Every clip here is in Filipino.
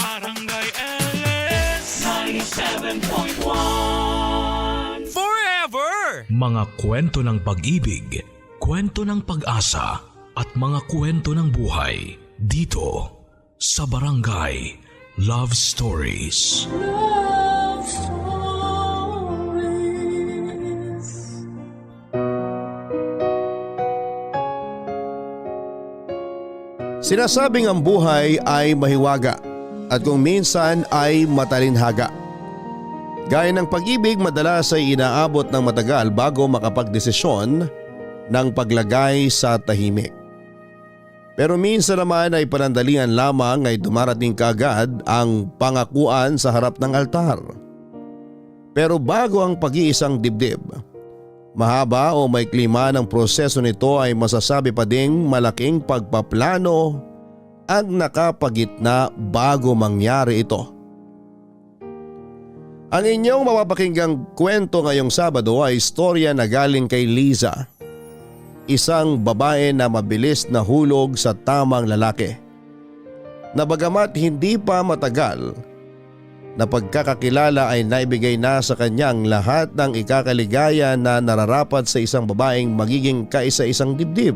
Barangay LS 97.1 Forever! Mga kwento ng pag-ibig, kwento ng pag-asa at mga kwento ng buhay dito sa Barangay Love Stories. Love Stories. Sinasabing ang buhay ay mahiwaga at kung minsan ay matalinhaga. Gaya ng pag-ibig, madalas ay inaabot ng matagal bago makapagdesisyon ng paglagay sa tahimik. Pero minsan naman ay panandalian lamang ay dumarating kaagad ang pangakuan sa harap ng altar. Pero bago ang pag-iisang dibdib, mahaba o may klima ng proseso nito ay masasabi pa ding malaking pagpaplano ang nakapagitna bago mangyari ito. Ang inyong mapapakinggang kwento ngayong Sabado ay istorya na galing kay Liza, isang babae na mabilis na hulog sa tamang lalaki. Na bagamat hindi pa matagal na pagkakakilala ay naibigay na sa kanyang lahat ng ikakaligaya na nararapat sa isang babaeng magiging kaisa-isang dibdib.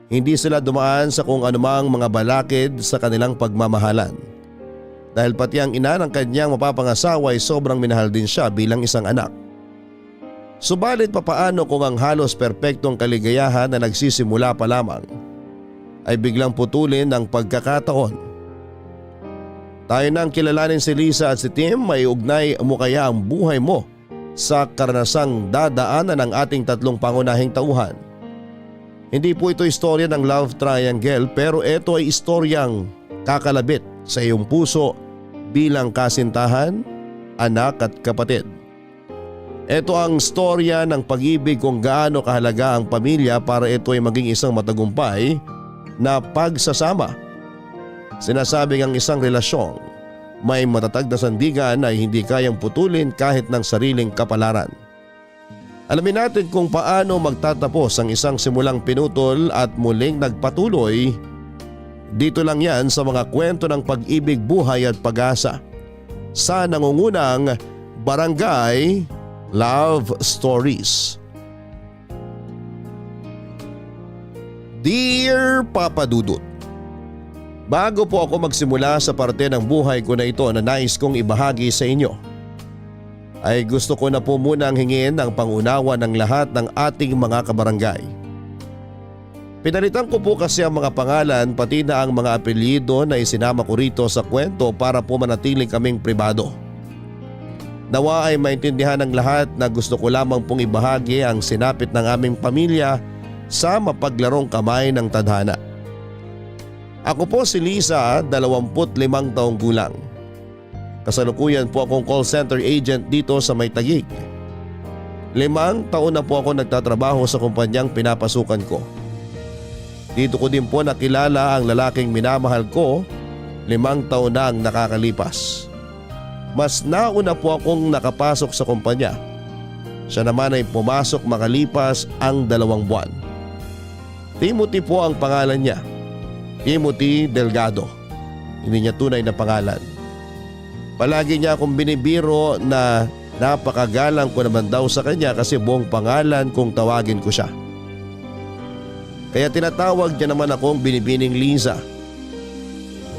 Hindi sila dumaan sa kung anumang mga balakid sa kanilang pagmamahalan. Dahil pati ang ina ng kanyang mapapangasawa ay sobrang minahal din siya bilang isang anak. Subalit papaano kung ang halos perpektong kaligayahan na nagsisimula pa lamang ay biglang putulin ng pagkakataon. Tayo nang kilalanin si Liza at si Tim, may ugnay mo kaya ang buhay mo sa karanasang dadaanan ng ating tatlong pangunahing tauhan. Hindi po ito istorya ng love triangle, pero ito ay istoryang kakalabit sa iyong puso bilang kasintahan, anak at kapatid. Ito ang storya ng pag-ibig kung gaano kahalaga ang pamilya para ito ay maging isang matagumpay na pagsasama. Sinasabing ang isang relasyong may matatag na sandigan ay hindi kayang putulin kahit ng sariling kapalaran. Alamin natin kung paano magtatapos ang isang simulang pinutol at muling nagpatuloy. Dito lang yan sa mga kwento ng pag-ibig, buhay at pag-asa sa nangungunang Barangay Love Stories. Dear Papa Dudut, bago po ako magsimula sa parte ng buhay ko na ito na nais kong ibahagi sa inyo, ay gusto ko na po munang hingin ang pangunawa ng lahat ng ating mga kabarangay. Pinalitan ko po kasi ang mga pangalan pati na ang mga apelyido na isinama ko rito sa kwento para po manatiling kaming pribado. Nawa ay maintindihan ng lahat na gusto ko lamang pong ibahagi ang sinapit ng aming pamilya sa mapaglarong kamay ng tadhana. Ako po si Liza, 25 taong gulang. Kasalukuyan po akong call center agent dito sa May Taguig. 5 taon na po ako nagtatrabaho sa kumpanyang pinapasukan ko. Dito ko din po nakilala ang lalaking minamahal ko, 5 taon na ang nakakalipas. Mas nauna po akong nakapasok sa kumpanya. Siya naman ay pumasok makalipas ang 2 buwan. Timothy po ang pangalan niya. Timothy Delgado. Hindi niya tunay na pangalan. Palagi niya akong binibiro na napakagalang ko naman daw sa kanya kasi buong pangalan kung tawagin ko siya. Kaya tinatawag niya naman akong Binibining Liza.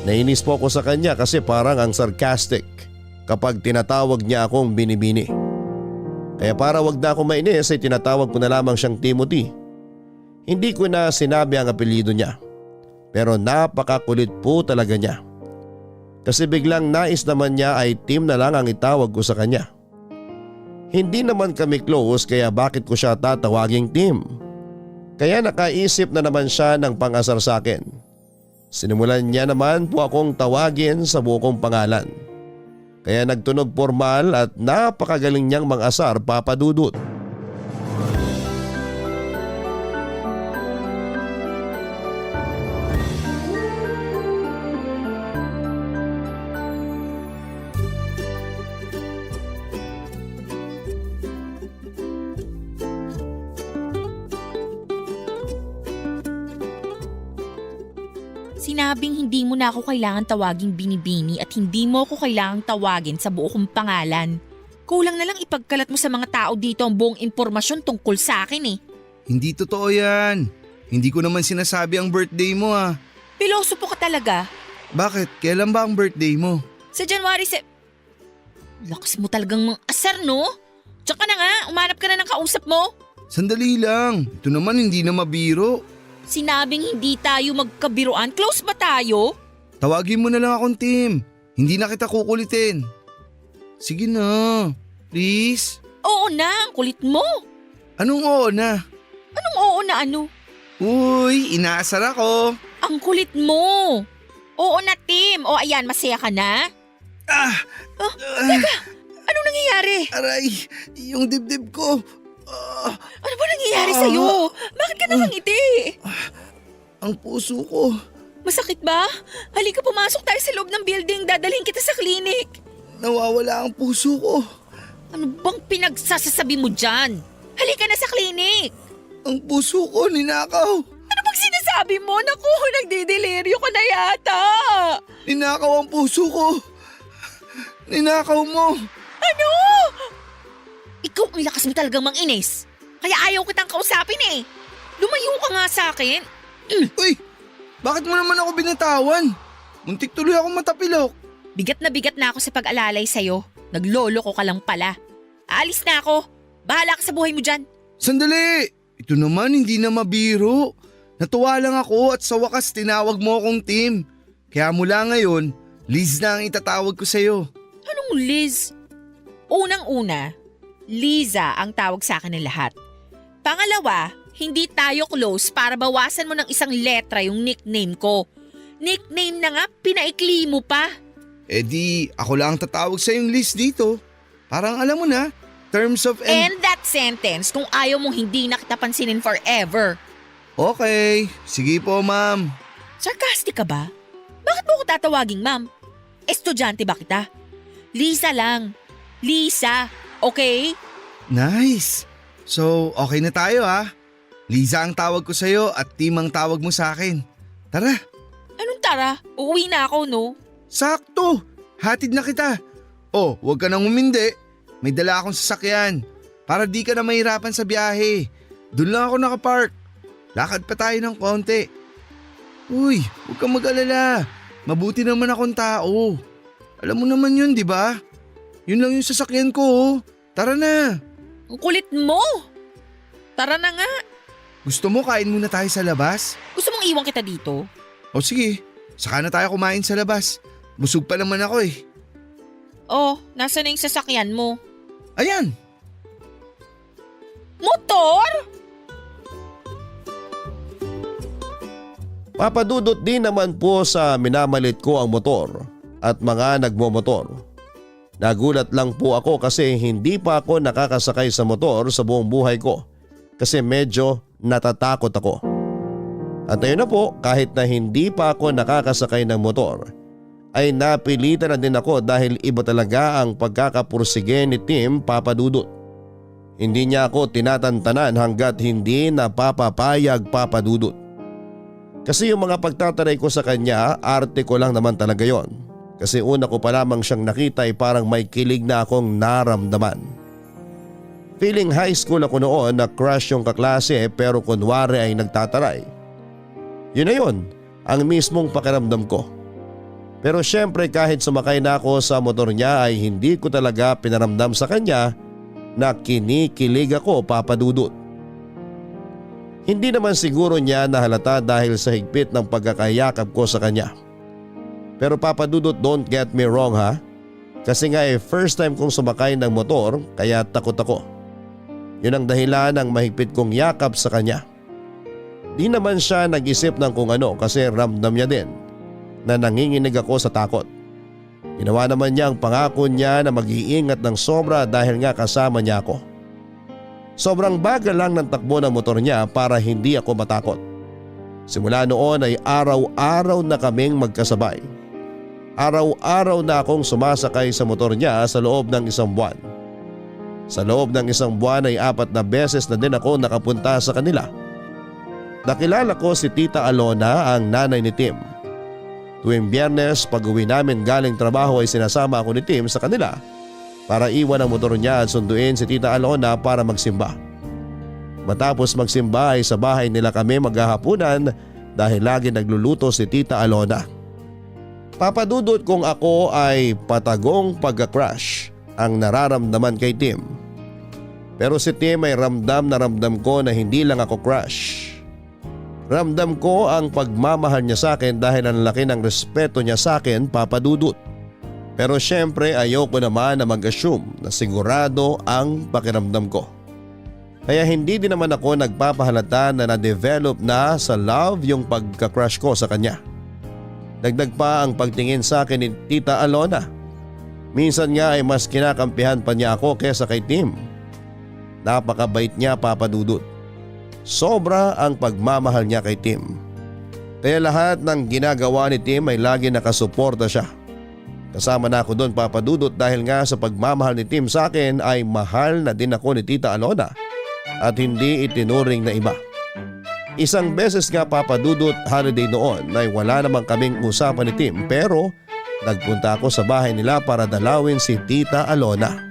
Nainis po ako sa kanya kasi parang ang sarcastic kapag tinatawag niya akong Binibini. Kaya para wag na akong mainis ay tinatawag ko na lamang siyang Timothy. Hindi ko na sinabi ang apelyido niya. Pero napakakulit po talaga niya. Kasi biglang nais naman niya ay Tim na lang ang itawag ko sa kanya. Hindi naman kami close kaya bakit ko siya tatawaging Tim? Kaya nakaisip na naman siya ng pang-asar sa akin. Sinimulan niya naman po akong tawagin sa buong pangalan. Kaya nagtunog formal at napakagaling niyang mang-asar, Papa Dudut. sinabing hindi mo na ako kailangan tawaging Binibini at hindi mo ako kailangang tawagin sa buo kong pangalan. Kulang na lang ipagkalat mo sa mga tao dito ang buong impormasyon tungkol sa akin eh. Hindi totoo yan. Hindi ko naman sinasabi ang birthday mo ah. Pilosopo ka talaga. Bakit? Kailan ba ang birthday mo? Sa January Lakas mo talagang mga asar no? Tsaka na nga, umanap ka na ng kausap mo. Sandali lang. Ito naman hindi na mabiro. Sinabing hindi tayo magkabiruan. Close ba tayo? Tawagin mo na lang akong Tim. Hindi na kita kukulitin. Sige na. Please. Oo na, ang kulit mo. Anong oo na? Anong oo na ano? Uy, inaasar ako. Ang kulit mo. Oo na, Tim. O ayan, masaya ka na? Teka, anong nangyayari? Aray, yung dibdib ko. Ano ba nangyayari sa'yo? Bakit ka nakangiti? Ang puso ko. Masakit ba? Halika pumasok tayo sa loob ng building. Dadalhin kita sa klinik. Nawawala ang puso ko. Ano bang pinagsasasabi mo dyan? Halika na sa klinik. Ang puso ko ninakaw. Ano bang sinasabi mo? Naku, nagdideliryo ka na yata. Ninakaw ang puso ko. Ninakaw mo. Ano? Ikaw ang lakas mo talagang manginis. Kaya ayaw kitang kausapin eh. Lumayo ka nga sa akin. Uy, bakit mo naman ako binatawan? Muntik tuloy ako matapilok. Bigat na ako sa pag-alalay sa'yo. Naglolo ko ka lang pala. Aalis na ako. Bahala ka sa buhay mo dyan. Sandali! Ito naman hindi na mabiro. Natuwa lang ako at sa wakas tinawag mo akong Tim. Kaya mula ngayon, Liz na ang itatawag ko sa'yo. Anong Liz? Unang-una, Liza ang tawag sa akin ng lahat. Pangalawa, hindi tayo close para bawasan mo ng isang letra yung nickname ko. Nickname na nga, pinaikli mo pa. Eh di, ako lang ang tatawag sa yung Liz dito. Parang alam mo na, terms of End that sentence kung ayaw mong hindi na kita pansinin forever. Okay, sige po ma'am. Sarcastic ka ba? Bakit mo ko tatawaging ma'am? Estudyante ba kita? Lisa lang. Lisa, okay? Nice. So, okay na tayo ha. Liza ang tawag ko sa'yo at Tim ang tawag mo sa akin. Tara. Anong tara? Uuwi na ako, no? Sakto. Hatid na kita. Oh, huwag ka nang umindi. May dala akong sasakyan. Para di ka na mahirapan sa biyahe. Doon lang ako nakapark. Lakad pa tayo ng konti. Uy, huwag kang mag-alala. Mabuti naman akong tao. Alam mo naman yun, di ba? Yun lang yung sasakyan ko. Oh. Tara na. Ang kulit mo! Tara na nga. Gusto mo kain muna tayo sa labas? Gusto mong iwan kita dito? O sige, saka na tayo kumain sa labas. Busog pa naman ako eh. Oh, nasa na yung sasakyan mo? Ayan! Motor? Papadudot din naman po sa minamalit ko ang motor at mga nagmomotor. Nagulat lang po ako kasi hindi pa ako nakakasakay sa motor sa buong buhay ko kasi medyo natatakot ako. At ayun na po, kahit na hindi pa ako nakakasakay ng motor ay napilitan na din ako dahil iba talaga ang pagkakapursige ni Tim Papadudot. Hindi niya ako tinatantanan hanggat hindi napapapayag Papadudot. Kasi yung mga pagtataray ko sa kanya, arte ko lang naman talaga yon. Kasi una ko pa lamang siyang nakita ay parang may kilig na akong naramdaman. Feeling high school ako noon na crush yung kaklase pero kunwari ay nagtataray. Yun na yun, ang mismong pakiramdam ko. Pero syempre kahit sumakay na ako sa motor niya ay hindi ko talaga pinaramdam sa kanya na kinikilig ako Papadudot. Hindi naman siguro niya nahalata dahil sa higpit ng pagkakayakap ko sa kanya. Pero Papadudot, don't get me wrong ha. Kasi nga first time kong sumakay ng motor kaya takot ako. Yun ang dahilan ng mahigpit kong yakap sa kanya. Di naman siya nag-isip ng kung ano kasi ramdam niya din na nanginginig ako sa takot. Ginawa naman niya ang pangako niya na mag-iingat ng sobra dahil nga kasama niya ako. Sobrang bagal lang ng takbo ng motor niya para hindi ako matakot. Simula noon ay araw-araw na kaming magkasabay. Araw-araw na akong sumasakay sa motor niya sa loob ng isang buwan. Sa loob ng isang buwan ay 4 na beses na din ako nakapunta sa kanila. Nakilala ko si Tita Alona, ang nanay ni Tim. Tuwing Biyernes pag uwi namin galing trabaho ay sinasama ako ni Tim sa kanila para iwan ang motor niya at sunduin si Tita Alona para magsimba. Matapos magsimba ay sa bahay nila kami maghahapunan dahil lagi nagluluto si Tita Alona. Papadudot kung ako ay patagong pagka-crush ang nararamdaman kay Tim. Pero si Tim ay ramdam na ramdam ko na hindi lang ako crush. Ramdam ko ang pagmamahal niya sa akin dahil ang laki ng respeto niya sa akin, papadudot. Pero syempre ayoko naman na mag-assume na sigurado ang pakiramdam ko. Kaya hindi din naman ako nagpapahalata na na-develop na sa love yung pagka-crush ko sa kanya. Dagdag pa ang pagtingin sa akin ni Tita Alona. Minsan nga ay mas kinakampihan pa niya ako kesa kay Tim. Napakabait niya, papadudot. Sobra ang pagmamahal niya kay Tim. Kaya lahat ng ginagawa ni Tim ay lagi nakasuporta siya. Kasama na ako doon, papadudot, dahil nga sa pagmamahal ni Tim sa akin ay mahal na din ako ni Tita Alona at hindi itinuring na iba. Isang beses nga, papadudot, holiday noon ay wala namang kaming usapan ni Tim pero nagpunta ako sa bahay nila para dalawin si Tita Alona.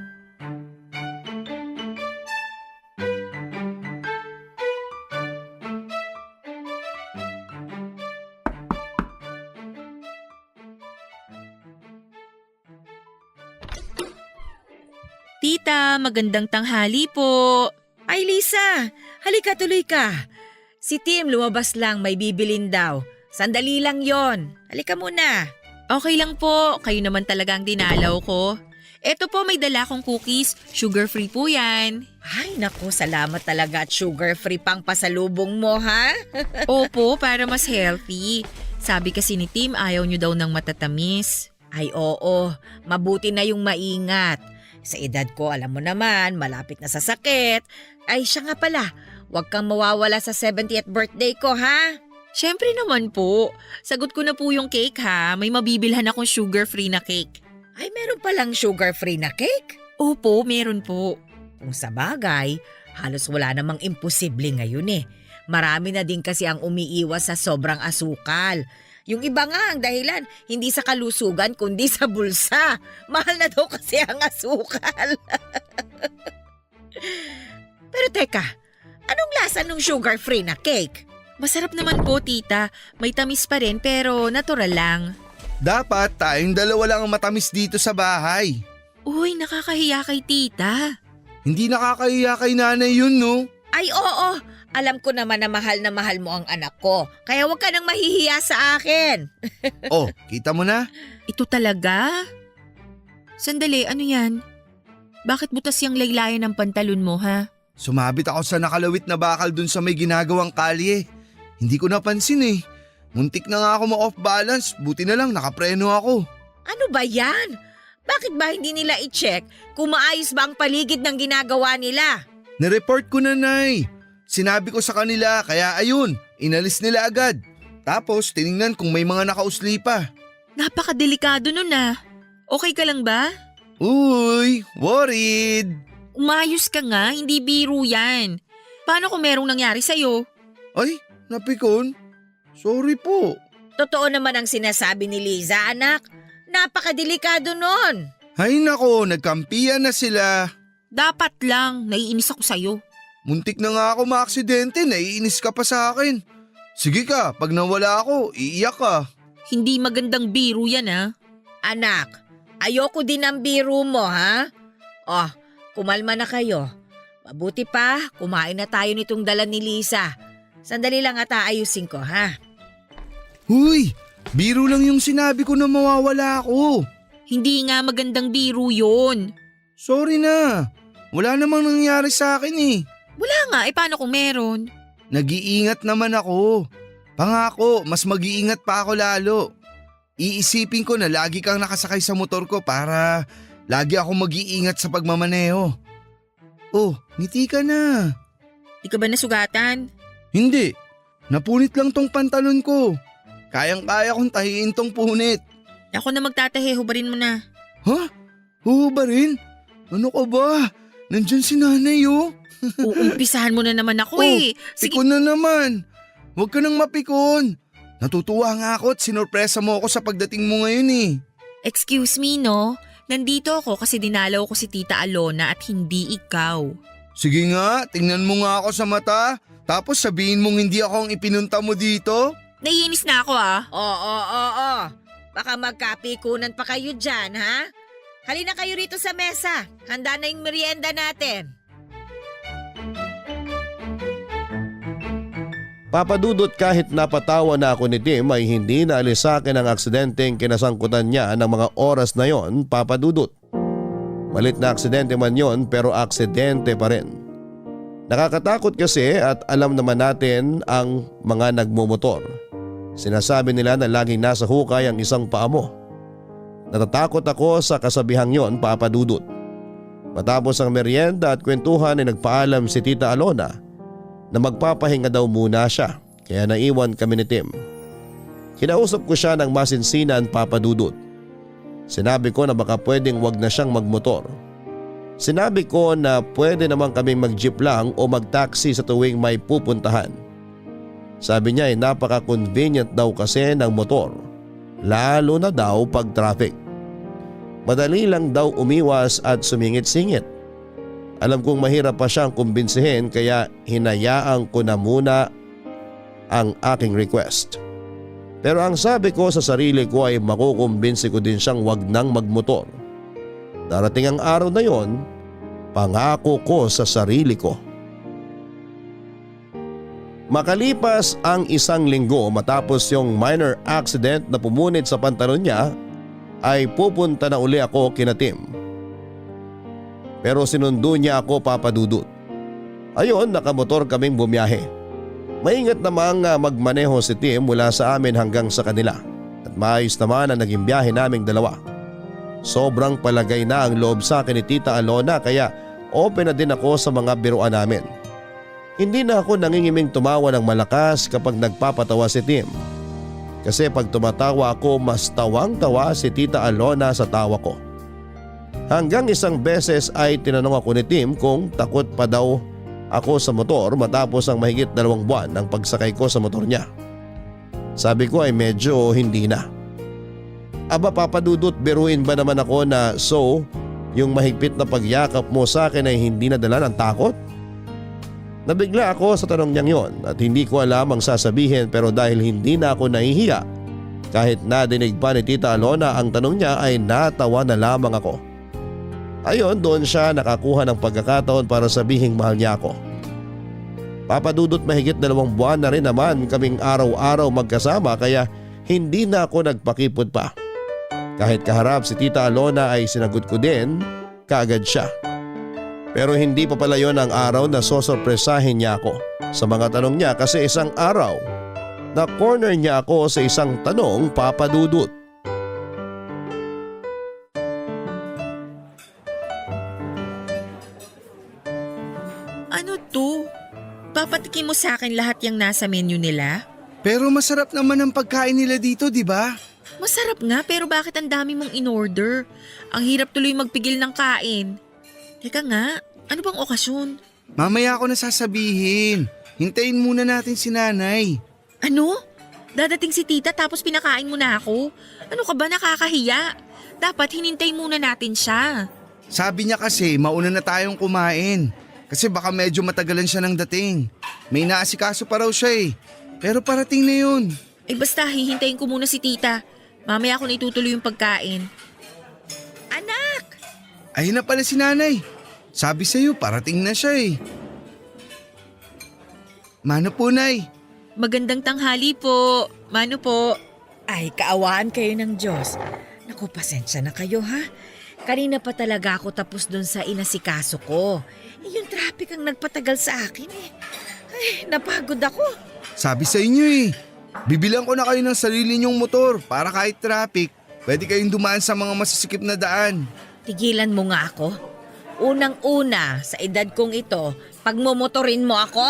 Tita, magandang tanghali po. Ay Lisa, halika tuloy ka. Si Tim lumabas lang, may bibilin daw. Sandali lang yon. Halika muna. Okay lang po, kayo naman talaga ang dinalaw ko. Eto po, may dala kong cookies, sugar-free po yan. Ay naku, salamat talaga at sugar-free pang pasalubong mo ha. Opo, para mas healthy. Sabi kasi ni Tim ayaw nyo daw ng matatamis. Ay oo, mabuti na yung maingat. Sa edad ko, alam mo naman, malapit na sa sakit. Ay siya nga pala, huwag kang mawawala sa 70th birthday ko ha. Siyempre naman po. Sagot ko na po yung cake ha. May mabibilhan akong sugar-free na cake. Ay meron palang sugar-free na cake? Opo, meron po. Kung sa bagay, halos wala namang imposible ngayon eh. Marami na din kasi ang umiiwas sa sobrang asukal. Yung iba nga ang dahilan, hindi sa kalusugan kundi sa bulsa. Mahal na daw kasi ang asukal. Pero teka, anong lasa ng sugar-free na cake? Masarap naman po, tita. May tamis pa rin pero natural lang. Dapat tayong dalawa lang ang matamis dito sa bahay. Uy, nakakahiya kay tita. Hindi nakakahiya kay nanay yun, no? Ay oo, alam ko naman na mahal mo ang anak ko. Kaya huwag ka nang mahihiya sa akin. Oh, kita mo na? Ito talaga? Sandali, ano yan? Bakit butas yung laylayan ng pantalon mo, ha? Sumabit ako sa nakalawit na bakal dun sa may ginagawang kalye. Hindi ko napansin eh. Muntik na nga ako ma-off balance, buti na lang nakapreno ako. Ano ba yan? Bakit ba hindi nila i-check kung maayos ba ang paligid ng ginagawa nila? Nireport ko na, Nay. Sinabi ko sa kanila kaya ayun, inalis nila agad. Tapos tiningnan kung may mga nakausli pa. Napakadelikado nun ah. Okay ka lang ba? Uy, worried. Umayos ka nga, hindi biro yan. Paano kung merong nangyari sa'yo? Ay, napikon. Sorry po. Totoo naman ang sinasabi ni Liza, anak. Napakadelikado nun. Ay nako, nagkampiyan na sila. Dapat lang, naiinis ako sa'yo. Muntik na nga ako maaksidente, naiinis ka pa sa akin. Sige ka, pag nawala ako, iiyak ka. Hindi magandang biro yan ah. Anak, ayoko din ang biro mo ha. Oh, kumalma na kayo. Mabuti pa, kumain na tayo nitong dala ni Lisa. Sandali lang at aayusin ko ha. Huy, biro lang yung sinabi ko na mawawala ako. Hindi nga magandang biro yun. Sorry na, wala namang nangyari sa akin eh. Wala nga, paano kung meron? Nag-iingat naman ako. Pangako, mas mag-iingat pa ako lalo. Iisipin ko na lagi kang nakasakay sa motor ko para lagi ako mag-iingat sa pagmamaneho. Oh, ngiti ka na. Di ka ba nasugatan? Hindi, napunit lang tong pantalon ko. Kayang-kaya kong tahiin tong punit. Ako na magtatahi, hubarin mo na. Ha? Huhubarin? Ano ka ba? Nandyan si nanay oh. Uumpisahan mo na naman ako Oh, eh. Sige, pikon na naman. Huwag ka nang mapikon. Natutuwa nga ako at sinurpresa mo ako sa pagdating mo ngayon eh. Excuse me, no? Nandito ako kasi dinalaw ko si Tita Alona at hindi ikaw. Sige nga, tingnan mo nga ako sa mata. Tapos sabihin mong hindi ako ang ipinunta mo dito. Naiinis na ako ah. Oo. Baka magkapikunan pa kayo dyan, ha? Halina kayo rito sa mesa. Handa na yung merienda natin. Papadudot kahit napatawa na ako ni Tim ay hindi naalis sa akin ang aksidenteng kinasangkutan niya ng mga oras na yon, Papadudot. Malit na aksidente man yon pero aksidente pa rin. Nakakatakot kasi at alam naman natin ang mga nagmumotor. Sinasabi nila na laging nasa hukay ang isang paa mo. Natatakot ako sa kasabihang yon, Papadudot. Matapos ang merienda at kwentuhan ay nagpaalam si Tita Alona na magpapahinga daw muna siya kaya naiwan kami ni Tim. Kinausap ko siya ng masinsinan, Papadudot. Sinabi ko na baka pwedeng wag na siyang magmotor. Sinabi ko na pwede naman kaming mag-jeep lang o mag-taxi sa tuwing may pupuntahan. Sabi niya ay napaka-convenient daw kasi ng motor, lalo na daw pag traffic. Madali lang daw umiwas at sumingit-singit. Alam kong mahirap pa siyang kumbinsihin kaya hinayaan ko na muna ang aking request. Pero ang sabi ko sa sarili ko ay makukumbinsi ko din siyang wag nang magmotor. Darating ang araw na yon, pangako ko sa sarili ko. Makalipas ang 1 linggo matapos yung minor accident na pumunit sa pantalon niya, ay pupunta na uli ako kina Tim. Pero sinundo niya ako, Papadudot. Ayon, nakamotor kaming bumiyahe. Maingat namang magmaneho si Tim mula sa amin hanggang sa kanila at maayos naman ang naging biyahe naming dalawa. Sobrang palagay na ang loob sa akin ni Tita Alona kaya open na din ako sa mga biruan namin. Hindi na ako nangingiming tumawa ng malakas kapag nagpapatawa si Tim. Kasi pag tumatawa ako mas tawang-tawa si Tita Alona sa tawa ko. Hanggang isang beses ay tinanong ako ni Tim kung takot pa daw ako sa motor matapos ang mahigit 2 buwan ng pagsakay ko sa motor niya. Sabi ko ay medyo hindi na. Aba, Papadudot, biruin ba naman ako na yung mahigpit na pagyakap mo sa akin ay hindi nadala ng takot? Nabigla ako sa tanong niyang yon at hindi ko alam ang sasabihin pero dahil hindi na ako nahihiya, kahit nadinig pa ni Tita Alona ang tanong niya ay natawa na lamang ako. Ayon, doon siya nakakuha ng pagkakataon para sabihing mahal niya ako. Papadudot, mahigit 2 buwan na rin naman kaming araw-araw magkasama kaya hindi na ako nagpakipot pa. Kahit kaharap si Tita Alona ay sinagot ko din kaagad siya. Pero hindi pa pala yon ang araw na sosorpresahin niya ako sa mga tanong niya kasi isang araw na corner niya ako sa isang tanong, Papadudot. Ano to? Papatikin mo sa akin lahat yung nasa menu nila? Pero masarap naman ang pagkain nila dito, di ba? Masarap nga pero bakit ang dami mong in-order? Ang hirap tuloy magpigil ng kain. Teka nga, ano bang okasyon? Mamaya ako na sasabihin. Hintayin muna natin si nanay. Ano? Dadating si tita tapos pinakain mo na ako? Ano ka ba, nakakahiya? Dapat hinintay muna natin siya. Sabi niya kasi mauna na tayong kumain. Kasi baka medyo matagalan siya ng dating. May naasikaso pa raw siya eh. Pero parating na yun. Ay basta, hihintayin ko muna si tita. Mamaya ako na itutuloy yung pagkain. Anak! Ayun na pala si nanay. Sabi sa'yo, parating na siya eh. Mano po, Nay? Magandang tanghali po. Mano po? Ay, kaawaan kayo ng Diyos. Naku, pasensya na kayo ha. Kanina pa talaga ako tapos doon sa inasikaso ko. Yung traffic ang nagpatagal sa akin eh. Ay, napagod ako. Sabi sa inyo eh. Bibilang ko na kayo ng sarili niyong motor para kahit traffic, pwede kayong dumaan sa mga masisikip na daan. Tigilan mo nga ako. Unang-una, sa edad kong ito, pagmumotorin mo ako?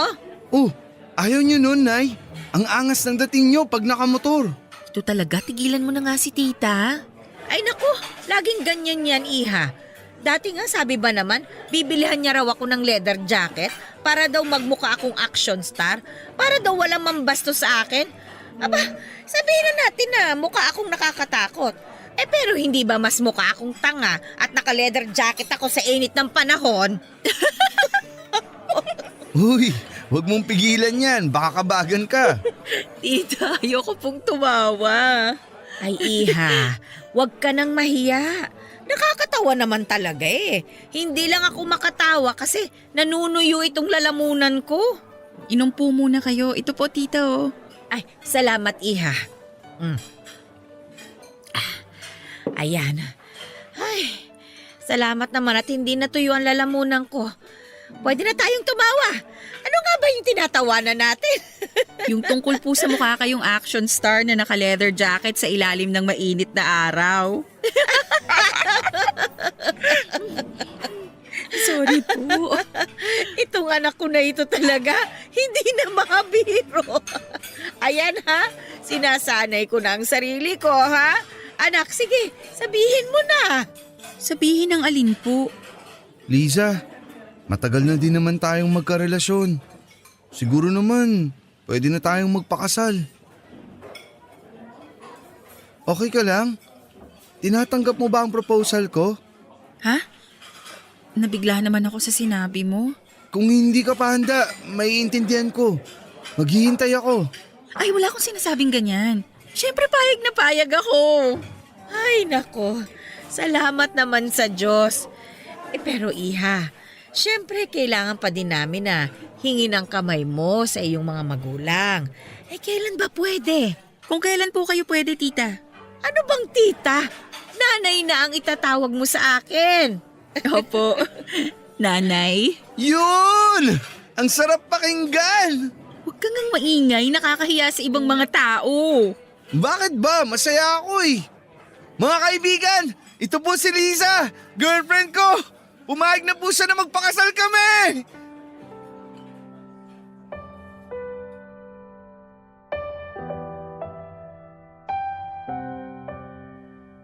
Oh, ayaw niyo nun, Nay. Ang angas ng dating niyo pag nakamotor. Ito talaga, tigilan mo na nga si tita. Ay naku, laging ganyan yan, iha. Dati nga sabi ba naman, bibilihan niya raw ako ng leather jacket para daw magmukha akong action star, para daw walang mambasto sa akin. Sabihin na natin na mukha akong nakakatakot. Pero hindi ba mas mukha akong tanga at naka-leather jacket ako sa init ng panahon? Uy, wag mong pigilan yan. Baka kabagan ka. Tita, ayoko pong tumawa. Ay Iha, wag ka nang mahiya. Nakakatawa naman talaga eh. Hindi lang ako makatawa kasi nanunuyo itong lalamunan ko. Inom po muna kayo. Ito po, tita, oh. Ay, salamat Iha. Ayan. Ay, salamat naman at hindi natuyo ang lalamunan ko. Pwede na tayong tumawa. Ano nga ba yung tinatawanan natin? Yung tungkol po sa mukha kayong action star na naka-leather jacket sa ilalim ng mainit na araw. Sorry po. Itong anak ko na ito talaga, hindi na makabiro. Ayan ha, sinasanay ko na ang sarili ko ha. Anak, sige, sabihin mo na. Sabihin ng alin po. Liza, matagal na din naman tayong magkarelasyon. Siguro naman, pwede na tayong magpakasal. Okay ka lang? Tinatanggap mo ba ang proposal ko? Ha? Nabigla naman ako sa sinabi mo. Kung hindi ka pa handa, maiintindihan ko. Maghihintay ako. Ay, wala akong sinasabing ganyan. Siyempre, payag na payag ako. Ay nako, salamat naman sa Diyos. Pero Iha, syempre kailangan pa din namin na hingin ang kamay mo sa iyong mga magulang. Kailan ba pwede? Kung kailan po kayo pwede, tita? Ano bang tita? Nanay na ang itatawag mo sa akin. Opo. Nanay? Yun! Ang sarap pakinggan! Huwag kang ngang maingay, nakakahiya sa ibang mga tao. Bakit ba? Masaya ako eh. Mga kaibigan, ito po si Liza, girlfriend ko. Pumayag na po siya na magpakasal kami.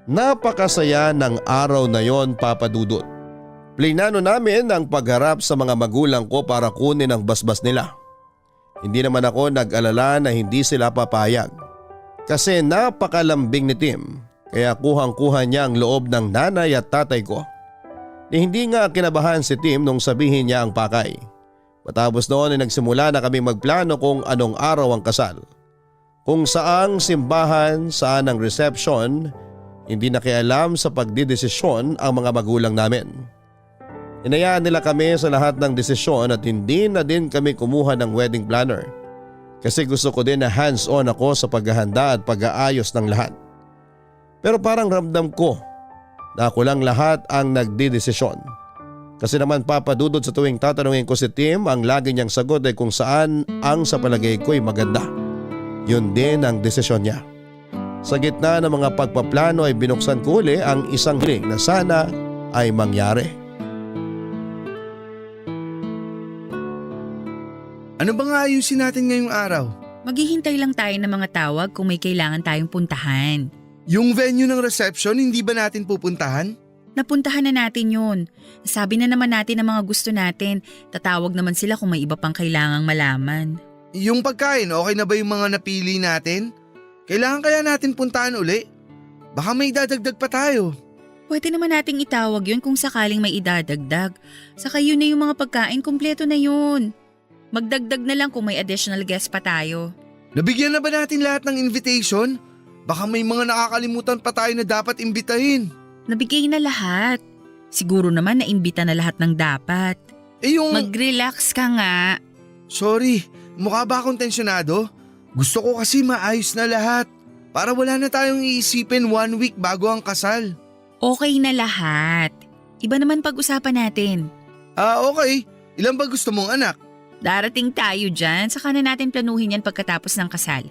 Napakasaya ng araw na yon, Papa Dudut. Plinano namin ang pagharap sa mga magulang ko para kunin ang basbas nila. Hindi naman ako nag-alala na hindi sila papayag. Kasi napakalambing ni Tim, kaya kuhang-kuha niya ang loob ng nanay at tatay ko. Hindi nga kinabahan si Tim nung sabihin niya ang pakay. Matapos noon ay nagsimula na kami magplano kung anong araw ang kasal. Kung saang simbahan, saan ang reception, hindi nakialam sa pagdidesisyon ang mga magulang namin. Inayaan nila kami sa lahat ng desisyon at hindi na din kami kumuha ng wedding planner. Kasi gusto ko din na hands-on ako sa paghahanda at pag-aayos ng lahat. Pero parang ramdam ko na ako lang lahat ang nagdidesisyon. Kasi naman papadudod sa tuwing tatanungin ko si Tim, ang lagi niyang sagot ay kung saan ang sa palagay ko ay maganda. Yun din ang desisyon niya. Sa gitna ng mga pagpaplano ay binuksan ko uli ang isang hiling na sana ay mangyari. Ano ba nga ayusin natin ngayong araw? Maghihintay lang tayo ng mga tawag kung may kailangan tayong puntahan. Yung venue ng reception, hindi ba natin pupuntahan? Napuntahan na natin yun. Sabi na naman natin ang mga gusto natin. Tatawag naman sila kung may iba pang kailangang malaman. Yung pagkain, okay na ba yung mga napili natin? Kailangan kaya natin puntahan uli? Baka may dadagdag pa tayo. Pwede naman nating itawag yun kung sakaling may idadagdag. Saka yun na yung mga pagkain, kumpleto na yun. Magdagdag na lang kung may additional guest pa tayo. Nabigyan na ba natin lahat ng invitation? Baka may mga nakakalimutan pa tayo na dapat imbitahin. Nabigay na lahat. Siguro naman naimbita na lahat ng dapat. Mag-relax ka nga. Sorry, mukha ba akong tensyonado? Gusto ko kasi maayos na lahat. Para wala na tayong iisipin 1 week bago ang kasal. Okay na lahat. Iba naman pag-usapan natin. Okay. Ilan ba gusto mong anak? Darating tayo dyan, saka na natin planuhin yan pagkatapos ng kasal.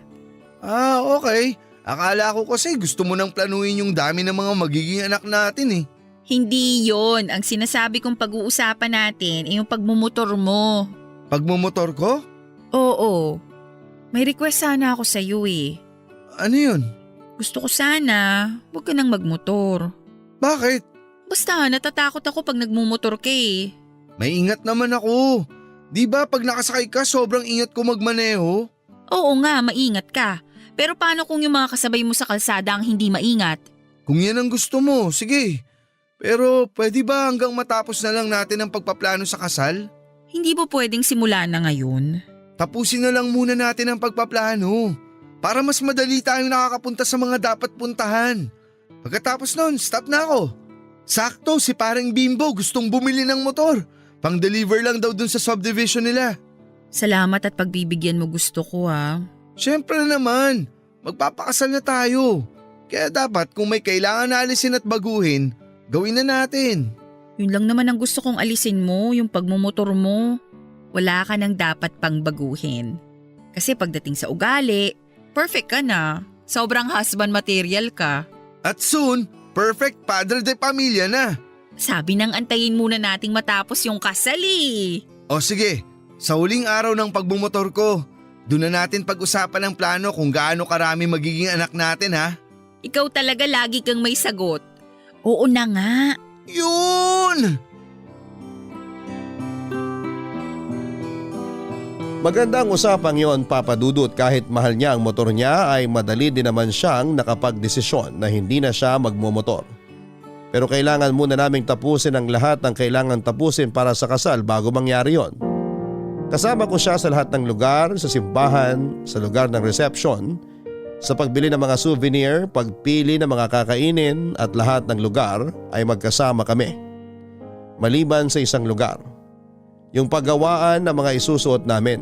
Okay. Akala ko kasi gusto mo nang planuhin yung dami ng mga magiging anak natin eh. Hindi yon. Ang sinasabi kong pag-uusapan natin ay yung pagmumotor mo. Pagmumotor ko? Oo. May request sana ako sa iyo eh. Ano yun? Gusto ko sana, huwag ka nang magmotor. Bakit? Basta natatakot ako pag nagmumotor ka eh. May ingat naman ako. Di ba pag nakasakay ka sobrang ingat ko magmaneho? Oo nga, maingat ka. Pero paano kung yung mga kasabay mo sa kalsada ang hindi maingat? Kung yan ang gusto mo, sige. Pero pwede ba hanggang matapos na lang natin ang pagpaplano sa kasal? Hindi ba pwedeng simula na ngayon? Tapusin na lang muna natin ang pagpaplano para mas madali tayong nakakapunta sa mga dapat puntahan. Pagkatapos nun, stop na ako. Sakto, si parang Bimbo gustong bumili ng motor. Pang-deliver lang daw dun sa subdivision nila. Salamat at pagbibigyan mo gusto ko ha. Siyempre naman, magpapakasal na tayo. Kaya dapat kung may kailangan na alisin at baguhin, gawin na natin. Yun lang naman ang gusto kong alisin mo, yung pagmumotor mo. Wala ka nang dapat pang baguhin. Kasi pagdating sa ugali, perfect ka na. Sobrang husband material ka. At soon, perfect padre de pamilya na. Sabi nang antayin muna nating matapos yung kasal eh. O sige, sa huling araw ng pagbumotor ko, doon na natin pag-usapan ang plano kung gaano karami magiging anak natin ha. Ikaw talaga lagi kang may sagot. Oo na nga. Yun! Magandang usapang yon, Papa Dudut. Kahit mahal niya ang motor niya ay madali din naman siyang nakapagdesisyon na hindi na siya magmumotor. Pero kailangan muna naming tapusin ang lahat ng kailangan tapusin para sa kasal bago mangyari yon. Kasama ko siya sa lahat ng lugar, sa simbahan, sa lugar ng reception, sa pagbili ng mga souvenir, pagpili ng mga kakainin at lahat ng lugar ay magkasama kami. Maliban sa isang lugar, yung paggawaan ng mga isusuot namin.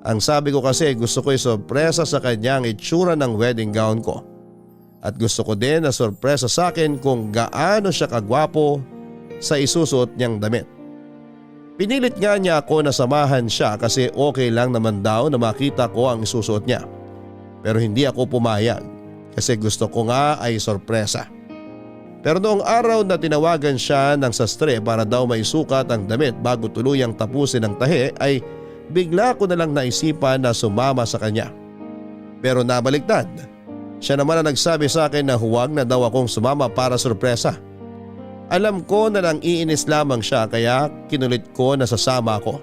Ang sabi ko kasi gusto ko isorpresa sa kanya ang itsura ng wedding gown ko. At gusto ko din na sorpresa sa akin kung gaano siya kagwapo sa isusuot niyang damit. Pinilit nga niya ako na samahan siya kasi okay lang naman daw na makita ko ang isusuot niya. Pero hindi ako pumayag kasi gusto ko nga ay sorpresa. Pero noong araw na tinawagan siya ng sastre para daw maisukat ang damit bago tuluyang tapusin ang tahi ay bigla ko na lang naisipan na sumama sa kanya. Pero nabaliktad. Siya naman ang nagsabi sa akin na huwag na daw akong sumama para sorpresa. Alam ko na lang iinis lamang siya kaya kinulit ko na sasama ako.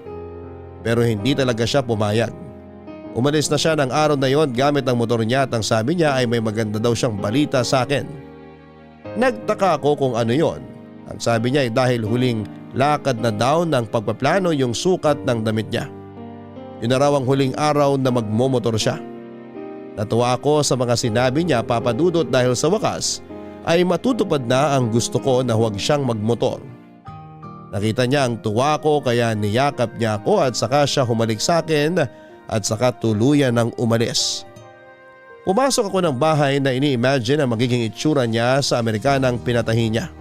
Pero hindi talaga siya pumayag. Umalis na siya ng araw na yon gamit ang motor niya at ang sabi niya ay may maganda daw siyang balita sa akin. Nagtaka ako kung ano yon. Ang sabi niya ay dahil huling lakad na daw ng pagpaplano yung sukat ng damit niya. Yun na raw ang huling araw na magmomotor siya. Natuwa ako sa mga sinabi niya, Papa Dudut, dahil sa wakas ay matutupad na ang gusto ko na huwag siyang magmotor. Nakita niya ang tuwa ko kaya niyakap niya ako at saka siya humalik sa akin at saka tuluyan ng umalis. Pumasok ako ng bahay na ini-imagine ang magiging itsura niya sa Amerikanang pinatahi niya.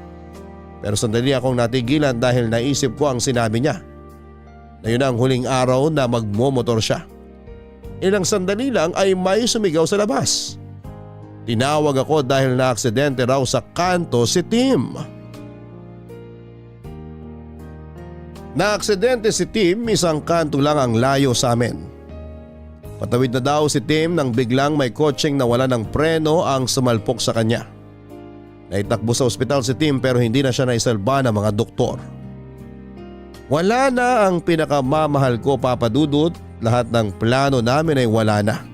Pero sandali akong natigilan dahil naisip ko ang sinabi niya. Na yun ang huling araw na magmomotor siya. Ilang sandali lang ay may sumigaw sa labas. Tinawag ako dahil na-aksidente raw sa kanto si Tim. Na-aksidente si Tim, isang kanto lang ang layo sa amin. Patawid na daw si Tim nang biglang may kotseng nawala ng preno ang sumalpok sa kanya. Naitakbo sa ospital si Tim pero hindi na siya naisalba ng mga doktor. Wala na ang pinakamamahal ko, Papa Dudut. Lahat ng plano namin ay wala na.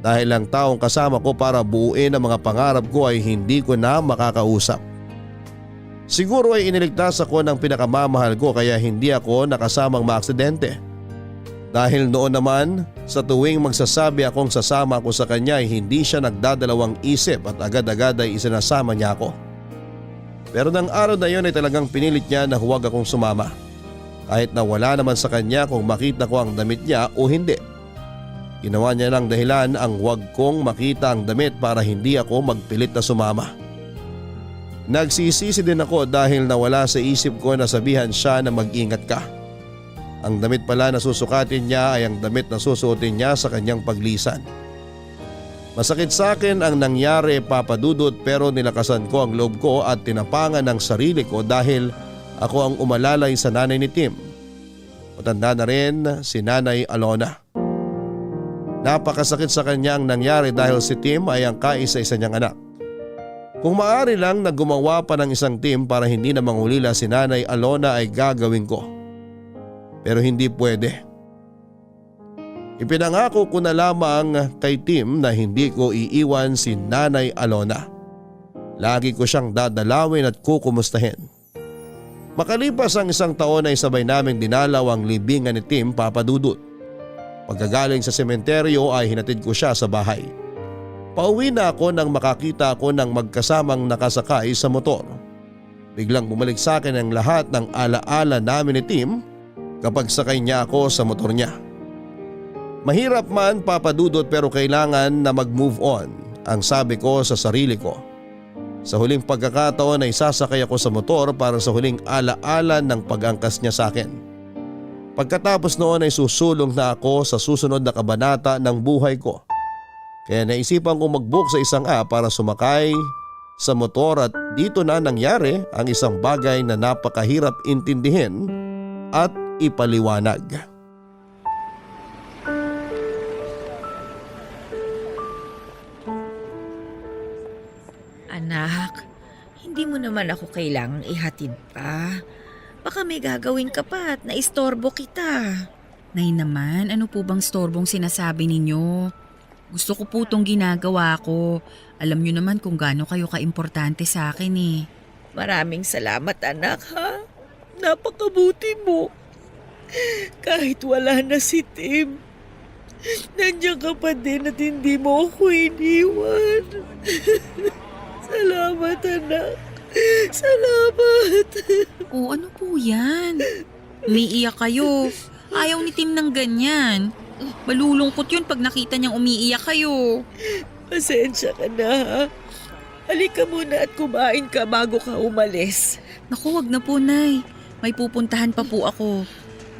Dahil ang taong kasama ko para buuin ang mga pangarap ko ay hindi ko na makakausap. Siguro ay iniligtas ako ng pinakamamahal ko kaya hindi ako nakasamang maaksidente. Dahil noon naman sa tuwing magsasabi akong sasama ako sa kanya ay hindi siya nagdadalawang isip at agad-agad ay isinasama niya ako. Pero ng araw na yon ay talagang pinilit niya na huwag akong sumama. Kahit na wala naman sa kanya kung makita ko ang damit niya o hindi. Ginawa niya lang dahilan ang huwag kong makita ang damit para hindi ako magpilit na sumama. Nagsisisi din ako dahil nawala sa isip ko na sabihan siya na mag-ingat ka. Ang damit pala na susukatin niya ay ang damit na susuotin niya sa kanyang paglisan. Masakit sa akin ang nangyari, Papa Dudut, pero nilakasan ko ang loob ko at tinapangan ang sarili ko dahil ako ang umalalay sa nanay ni Tim. Matanda na rin si Nanay Alona. Napakasakit sa kanya ang nangyari dahil si Tim ay ang kaisa-isa niyang anak. Kung maaari lang na gumawa pa ng isang Tim para hindi na mangulila si Nanay Alona ay gagawin ko. Pero hindi pwede. Ipinangako ko na lamang kay Tim na hindi ko iiwan si Nanay Alona. Lagi ko siyang dadalawin at kukumustahin. Makalipas ang 1 taon ay sabay naming dinalaw ang libingan ni Tim, Papa Dudut. Pagkagaling sa sementeryo ay hinatid ko siya sa bahay. Pauwi na ako nang makakita ako ng magkasamang nakasakay sa motor. Biglang bumalik sa akin ang lahat ng alaala namin ni Tim kapag sakay niya ako sa motor niya. Mahirap man, Papa Dudut, pero kailangan na mag-move on, ang sabi ko sa sarili ko. Sa huling pagkakataon ay sasakay ako sa motor para sa huling alaala ng pag-angkas niya sa akin. Pagkatapos noon ay susulong na ako sa susunod na kabanata ng buhay ko. Kaya naisipan ko mag-book sa isang app para sumakay sa motor at dito na nangyari ang isang bagay na napakahirap intindihin at ipaliwanag. Anak, hindi mo naman ako kailangang ihatid pa. Baka may gagawin ka pa at naistorbo kita. Nay naman, ano po bang storbong sinasabi ninyo? Gusto ko po itong ginagawa ko. Alam nyo naman kung gaano kayo kaimportante sa akin eh. Maraming salamat anak ha. Napakabuti mo. Kahit wala na si Tim, nandiyan ka pa din at hindi mo ako iniwan. Salamat anak. Salamat. O ano po yan? Umiiyak kayo. Ayaw ni Tim ng ganyan. Malulungkot yun pag nakita niyang umiiyak kayo. Pasensya ka na ha. Halika muna at kumain ka bago ka umalis. Naku, wag na po, Nay. May pupuntahan pa po ako.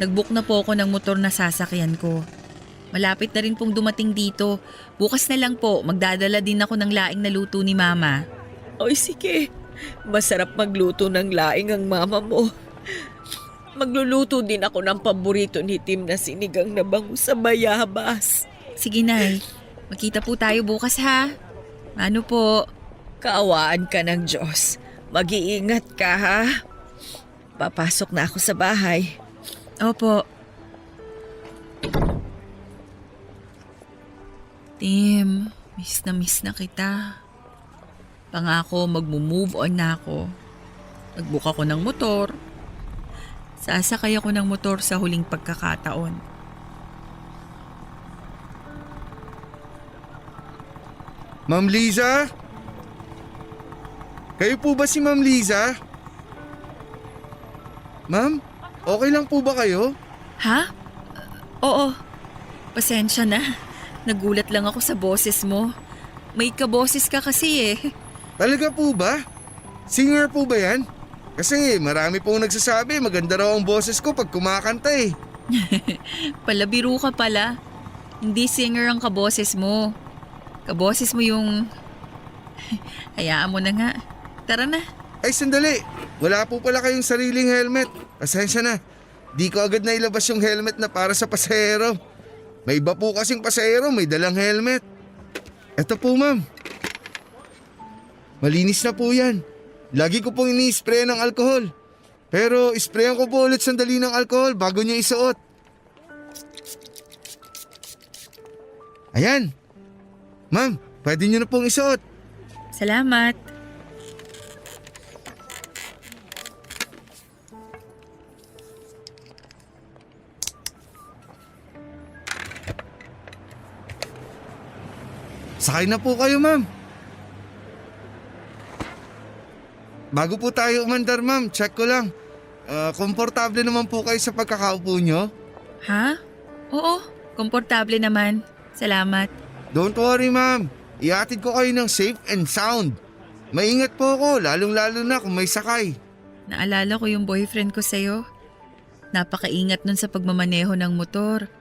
Nag-book na po ako ng motor na sasakyan ko. Malapit na rin pong dumating dito. Bukas na lang po, magdadala din ako ng laing na luto ni Mama. Oy sige, masarap magluto ng laing ang mama mo. Magluluto din ako ng paborito ni Tim na sinigang na bangus sa bayabas. Sige, Nay. Magkita po tayo bukas ha. Ano po? Kaawaan ka ng Diyos. Mag-iingat ka ha. Papasok na ako sa bahay. Opo. Tim, miss na kita. Pangako magmo-move on na ako. Nag-book ako ng motor. Sasakay ako ng motor sa huling pagkakataon. Ma'am Liza? Kayo po ba si Ma'am Liza? Ma'am, okay lang po ba kayo? Ha? Oo. Pasensya na. Nagulat lang ako sa boses mo. May kaboses ka kasi eh. Talaga po ba? Singer po ba yan? Kasi marami pong nagsasabi maganda raw ang boses ko pag kumakanta eh. Palabiro ka pala. Hindi singer ang kaboses mo. Kaboses mo yung... Hayaan mo na nga. Tara na. Ay sandali, wala po pala kayong sariling helmet. Pasensya na, di ko agad nailabas yung helmet na para sa pasahero. May iba po kasing pasahero may dalang helmet. Eto po ma'am. Malinis na po yan. Lagi ko pong ini-spray ng alcohol. Pero isprayan ko po ulit sandali ng alcohol bago niyo isuot. Ayan. Ma'am, pwede niyo na pong isuot. Salamat. Sakay na po kayo ma'am. Bago po tayo umandar ma'am, check ko lang. Komportable naman po kayo sa pagkakaupo nyo? Ha? Oo, komportable naman. Salamat. Don't worry ma'am, ihatid ko kayo ng safe and sound. Maingat po ako, lalong-lalo na kung may sakay. Naalala ko yung boyfriend ko sa'yo. Napakaingat nun sa pagmamaneho ng motor.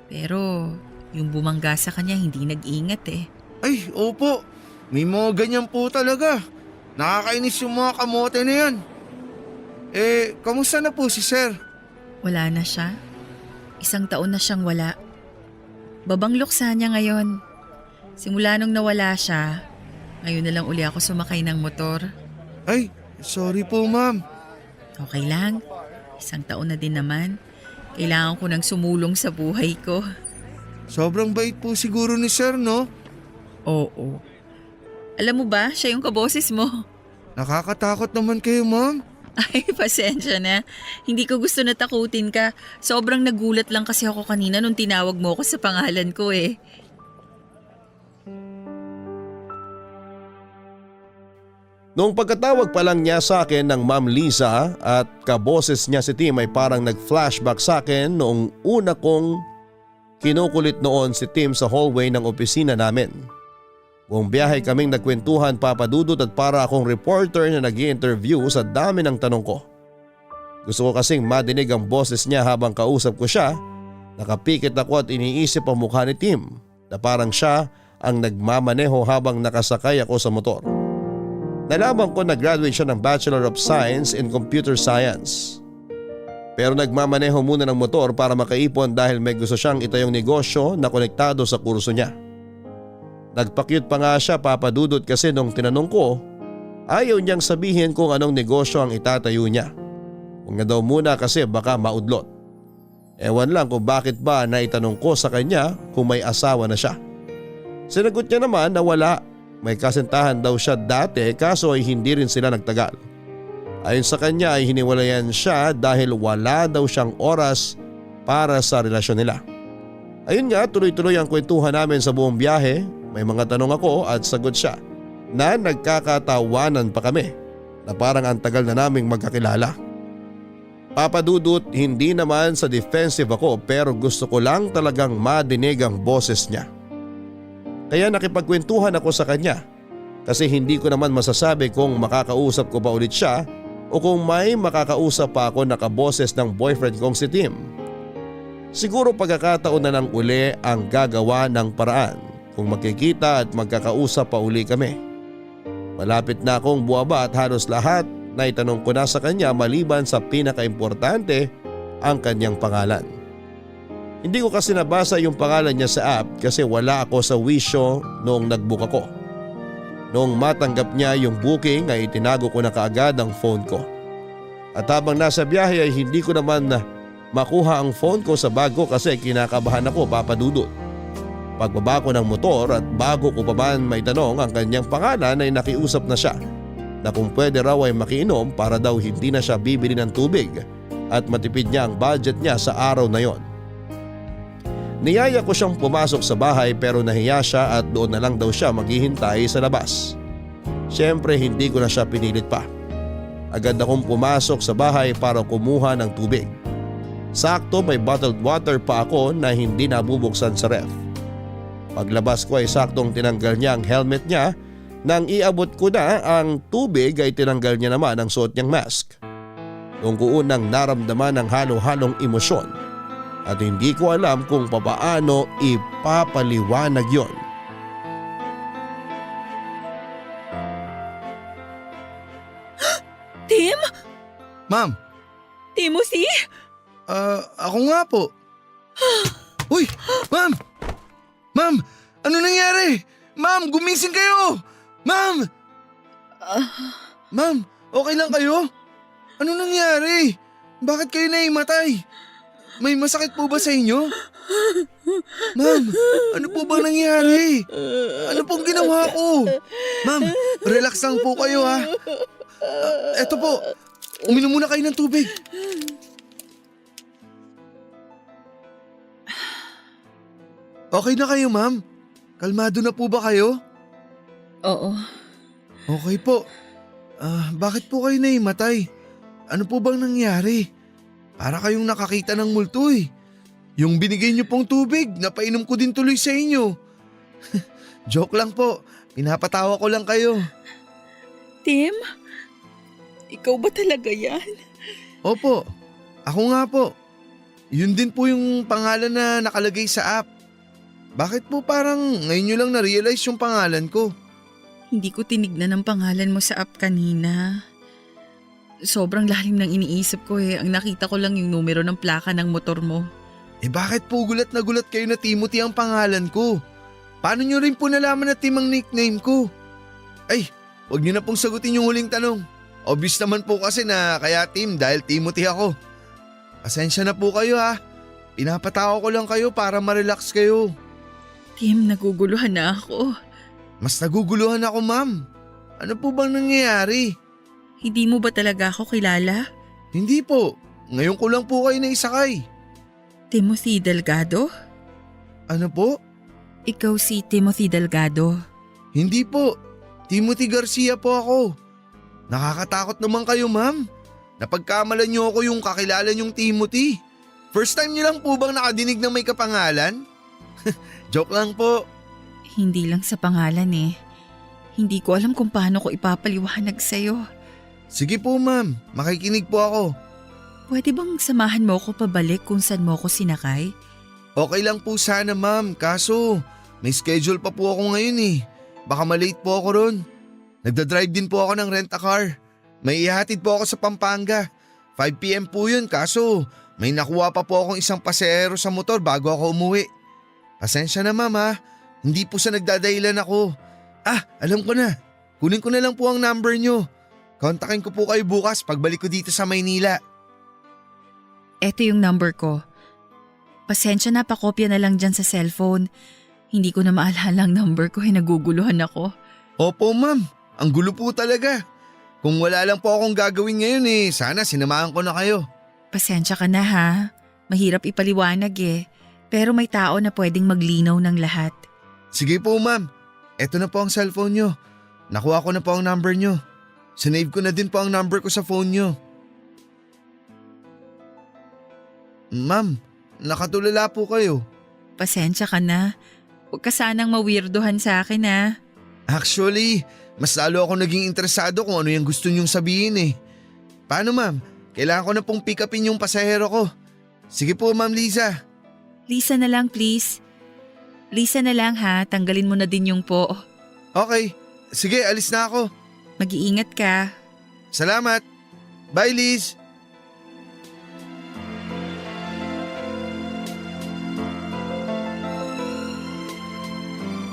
Pero yung bumangga sa kanya hindi nag-ingat eh. Ay, opo, may mga ganyan po talaga. Nakakainis yung mga kamote na yan. Kamusta na po si sir? Wala na siya. 1 taon na siyang wala. Babang luksa niya ngayon. Simula nung nawala siya, ngayon na lang uli ako sumakay ng motor. Ay, sorry po ma'am. Okay lang. 1 taon na din naman. Kailangan ko nang sumulong sa buhay ko. Sobrang bait po siguro ni Sir, no? Oo. Alam mo ba, siya yung kaboses mo. Nakakatakot naman kayo, ma'am. Ay, pasensya na. Hindi ko gusto na takutin ka. Sobrang nagulat lang kasi ako kanina nung tinawag mo ako sa pangalan ko eh. Noong pagkatawag pa lang niya sa akin ng Ma'am Liza at kaboses niya si Tim ay parang nag-flashback sa akin noong una kong kinukulit noon si Tim sa hallway ng opisina namin. Buong biyahe kaming nagkwentuhan, Papa Dudut, at para akong reporter na nag-i-interview sa dami ng tanong ko. Gusto ko kasing madinig ang boses niya habang kausap ko siya. Nakapikit ako at iniisip ang mukha ni Tim na parang siya ang nagmamaneho habang nakasakay ako sa motor. Nalaman ko na graduate siya ng Bachelor of Science in Computer Science. Pero nagmamaneho muna ng motor para makaipon dahil may gusto siyang itayong negosyo na konektado sa kurso niya. Nagpa-cute pa nga siya, Papa Dudut, kasi nung tinanong ko, ayaw niyang sabihin kung anong negosyo ang itatayo niya. Huwag na daw muna kasi baka maudlot. Ewan lang kung bakit ba naitanong ko sa kanya kung may asawa na siya. Sinagot niya naman na wala. May kasintahan daw siya dati kaso ay hindi rin sila nagtagal. Ayon sa kanya ay hiniwalayan siya dahil wala daw siyang oras para sa relasyon nila. Ayun nga, tuloy-tuloy ang kwentuhan namin sa buong biyahe. May mga tanong ako at sagot siya na nagkakatawanan pa kami na parang ang tagal na naming magkakilala. Papa Dudut, hindi naman sa defensive ako pero gusto ko lang talagang madinig ang boses niya. Kaya nakipagkwentuhan ako sa kanya kasi hindi ko naman masasabi kung makakausap ko pa ulit siya o kung may makakausap pa ako na kaboses ng boyfriend kong si Tim. Siguro pagkakataon na ng uli ang gagawa ng paraan kung magkikita at magkakausap pa uli kami. Malapit na akong buwaba at halos lahat na itanong ko na sa kanya maliban sa pinakaimportante, ang kanyang pangalan. Hindi ko kasi nabasa yung pangalan niya sa app kasi wala ako sa wisyo noong nagbook ako. Noong matanggap niya yung booking ay itinago ko na kaagad ang phone ko. At habang nasa biyahe ay hindi ko naman makuha ang phone ko sa bag ko kasi kinakabahan ako, Papa Dudut. Pagbaba ko ng motor at bago ko pa man maitanong ang kanyang pangalan ay nakiusap na siya na kung pwede raw ay makiinom para daw hindi na siya bibili ng tubig at matipid niya ang budget niya sa araw na yon. Niyaya ko siyang pumasok sa bahay pero nahiya siya at doon na lang daw siya maghihintay sa labas. Siyempre hindi ko na siya pinilit pa. Agad akong pumasok sa bahay para kumuha ng tubig. Sakto may bottled water pa ako na hindi nabubuksan sa ref. Paglabas ko ay saktong tinanggal niya ang helmet niya. Nang iabot ko na ang tubig ay tinanggal niya naman ang suot niyang mask. Doon ko unang naramdaman ang halo-halong emosyon at hindi ko alam kung papaano ipapaliwanag yon. Tim? Ma'am, Timothy? ako nga po. Uy, ma'am! Ma'am, ano nangyari? Ma'am, gumising kayo! Ma'am! Ma'am, okay lang kayo? Ano nangyari? Bakit kayo naimatay? May masakit po ba sa inyo? Ma'am, ano po bang nangyari? Ano pong ginawa ko? Ma'am, relax lang po kayo ha. Eto po, uminom muna kayo ng tubig. Okay na kayo, ma'am? Kalmado na po ba kayo? Oo. Okay po. Bakit po kayo naimatay? Ano po bang nangyari? Para kayong nakakita ng multo eh. Yung binigay niyo pong tubig, napainom ko din tuloy sa inyo. Joke lang po. Pinapatawa ko lang kayo. Tim? Ikaw ba talaga yan? Opo. Ako nga po. Yun din po yung pangalan na nakalagay sa app. Bakit po parang ngayon nyo lang na-realize yung pangalan ko? Hindi ko tinignan ang pangalan mo sa app kanina. Sobrang lalim ng iniisip ko eh. Ang nakita ko lang yung numero ng plaka ng motor mo. Bakit po gulat na gulat kayo na Timothy ang pangalan ko? Paano nyo rin po nalaman na Tim ang nickname ko? Ay, wag nyo na pong sagutin yung huling tanong. Obvious naman po kasi na kaya Tim dahil Timothy ako. Pasensya na po kayo ha. Pinapatawa ko lang kayo para ma-relax kayo. Tim, naguguluhan na ako. Mas naguguluhan ako, ma'am. Ano po bang nangyayari? Hindi mo ba talaga ako kilala? Hindi po. Ngayon ko lang po kayo naisakay. Timothy Delgado? Ano po? Ikaw si Timothy Delgado. Hindi po. Timothy Garcia po ako. Nakakatakot naman kayo, ma'am. Napagkamalan niyo ako yung kakilala niyong Timothy. First time niyo lang po bang nakadinig ng may kapangalan? Joke lang po. Hindi lang sa pangalan eh. Hindi ko alam kung paano ko ipapaliwanag sa'yo. Sige po, ma'am. Makikinig po ako. Pwede bang samahan mo ako pabalik kung saan mo ako sinakay? Okay lang po sana, ma'am. Kaso, may schedule pa po ako ngayon eh. Baka malate po ako ron. Nagdadrive din po ako ng rent-a-car. May ihatid po ako sa Pampanga. 5 PM po yun, kaso may nakuha pa po akong isang pasahero sa motor bago ako umuwi. Pasensya na, ma'am ha. Hindi po sa nagdadahilan ako. Alam ko na. Kunin ko na lang po ang number nyo. Kontakin ko po kayo bukas pagbalik ko dito sa Maynila. Eto yung number ko. Pasensya na, pakopya na lang dyan sa cellphone. Hindi ko na maalala ang number ko, naguguluhan ako. Opo, ma'am. Ang gulo po talaga. Kung wala lang po akong gagawin ngayon sana sinamahan ko na kayo. Pasensya ka na ha. Mahirap ipaliwanag eh. Pero may tao na pwedeng maglinaw ng lahat. Sige po, ma'am. Eto na po ang cellphone nyo. Nakuha ko na po ang number nyo. Sinave ko na din po ang number ko sa phone nyo. Ma'am, nakatulala po kayo. Pasensya ka na. Huwag ka sanang mawirdohan sa akin ha. Actually, mas lalo ako naging interesado kung ano yung gusto nyong sabihin eh. Paano, ma'am? Kailangan ko na pong pick upin yung pasahero ko. Sige po, Ma'am Liza. Lisa na lang please. Lisa na lang ha, tanggalin mo na din yung po. Okay, sige, alis na ako. Mag-iingat ka. Salamat. Bye, Liz.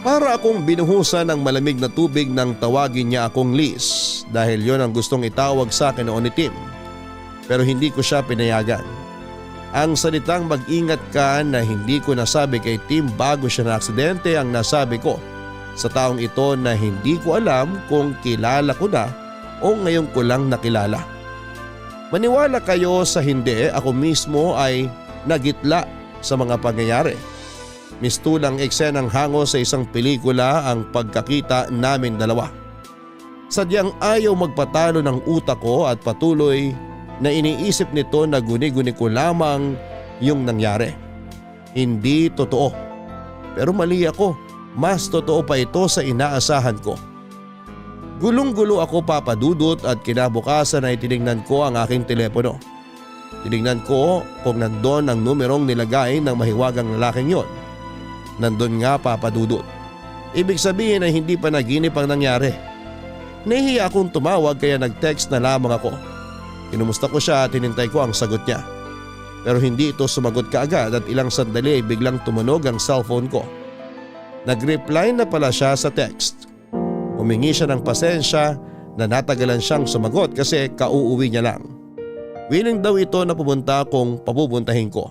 Para akong binuhusan ng malamig na tubig nang tawagin niya akong Liz dahil yon ang gustong itawag sa akin noon ni Tim. Pero hindi ko siya pinayagan. Ang salitang mag-ingat ka na hindi ko nasabi kay Tim bago siya na aksidente ang nasabi ko sa taong ito na hindi ko alam kung kilala ko na o ngayon ko lang nakilala. Maniwala kayo sa hindi, ako mismo ay nagitla sa mga pangyayari. Mistulang eksenang hango sa isang pelikula ang pagkakita namin dalawa. Sadyang ayaw magpatalo ng utak ko at patuloy na iniisip nito na guni-guni ko lamang yung nangyari. Hindi totoo. Pero mali ako, mas totoo pa ito sa inaasahan ko. Gulong-gulo ako papadudot at kinabukasan ay tinignan ko ang aking telepono. Tinignan ko kung nandun ang numerong nilagay ng mahiwagang lalaking yon. Nandun nga papadudot. Ibig sabihin ay hindi pa naginip ang nangyari. Nahihiya akong tumawag kaya nag-text na lamang ako. Kinumusta ko siya at hinintay ko ang sagot niya. Pero hindi ito sumagot kaagad at ilang sandali ay biglang tumunog ang cellphone ko. Nag-reply na pala siya sa text. Humingi siya ng pasensya na natagalan siyang sumagot kasi kauuwi niya lang. Willing daw ito na pumunta kung papupuntahin ko.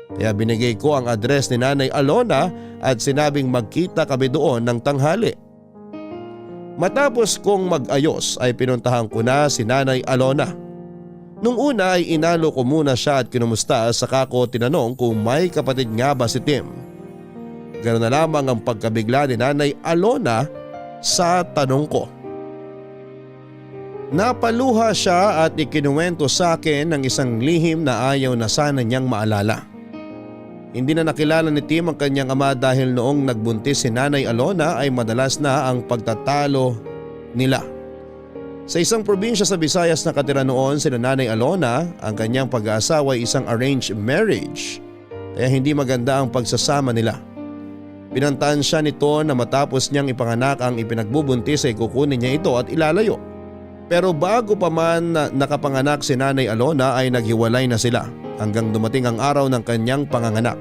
Kaya binigay ko ang address ni Nanay Alona at sinabing magkita kami doon ng tanghali. Matapos kong mag-ayos ay pinuntahan ko na si Nanay Alona. Nung una ay inalo ko muna siya at kinumusta saka ko tinanong kung may kapatid nga ba si Tim. Ganoon na lamang ang pagkabigla ni Nanay Alona sa tanong ko. Napaluha siya at ikinuwento sa akin ng isang lihim na ayaw na sana niyang maalala. Hindi na nakilala ni Tim ang kanyang ama dahil noong nagbuntis si Nanay Alona ay madalas na ang pagtatalo nila. Sa isang probinsya sa Visayas na katira noon sina Nanay Alona, ang kanyang pag-aasawa ay isang arranged marriage kaya hindi maganda ang pagsasama nila. Pinantaan siya nito na matapos niyang ipanganak ang ipinagbubuntis ay kukunin niya ito at ilalayo. Pero bago pa man nakapanganak si Nanay Alona ay naghiwalay na sila hanggang dumating ang araw ng kanyang panganganak.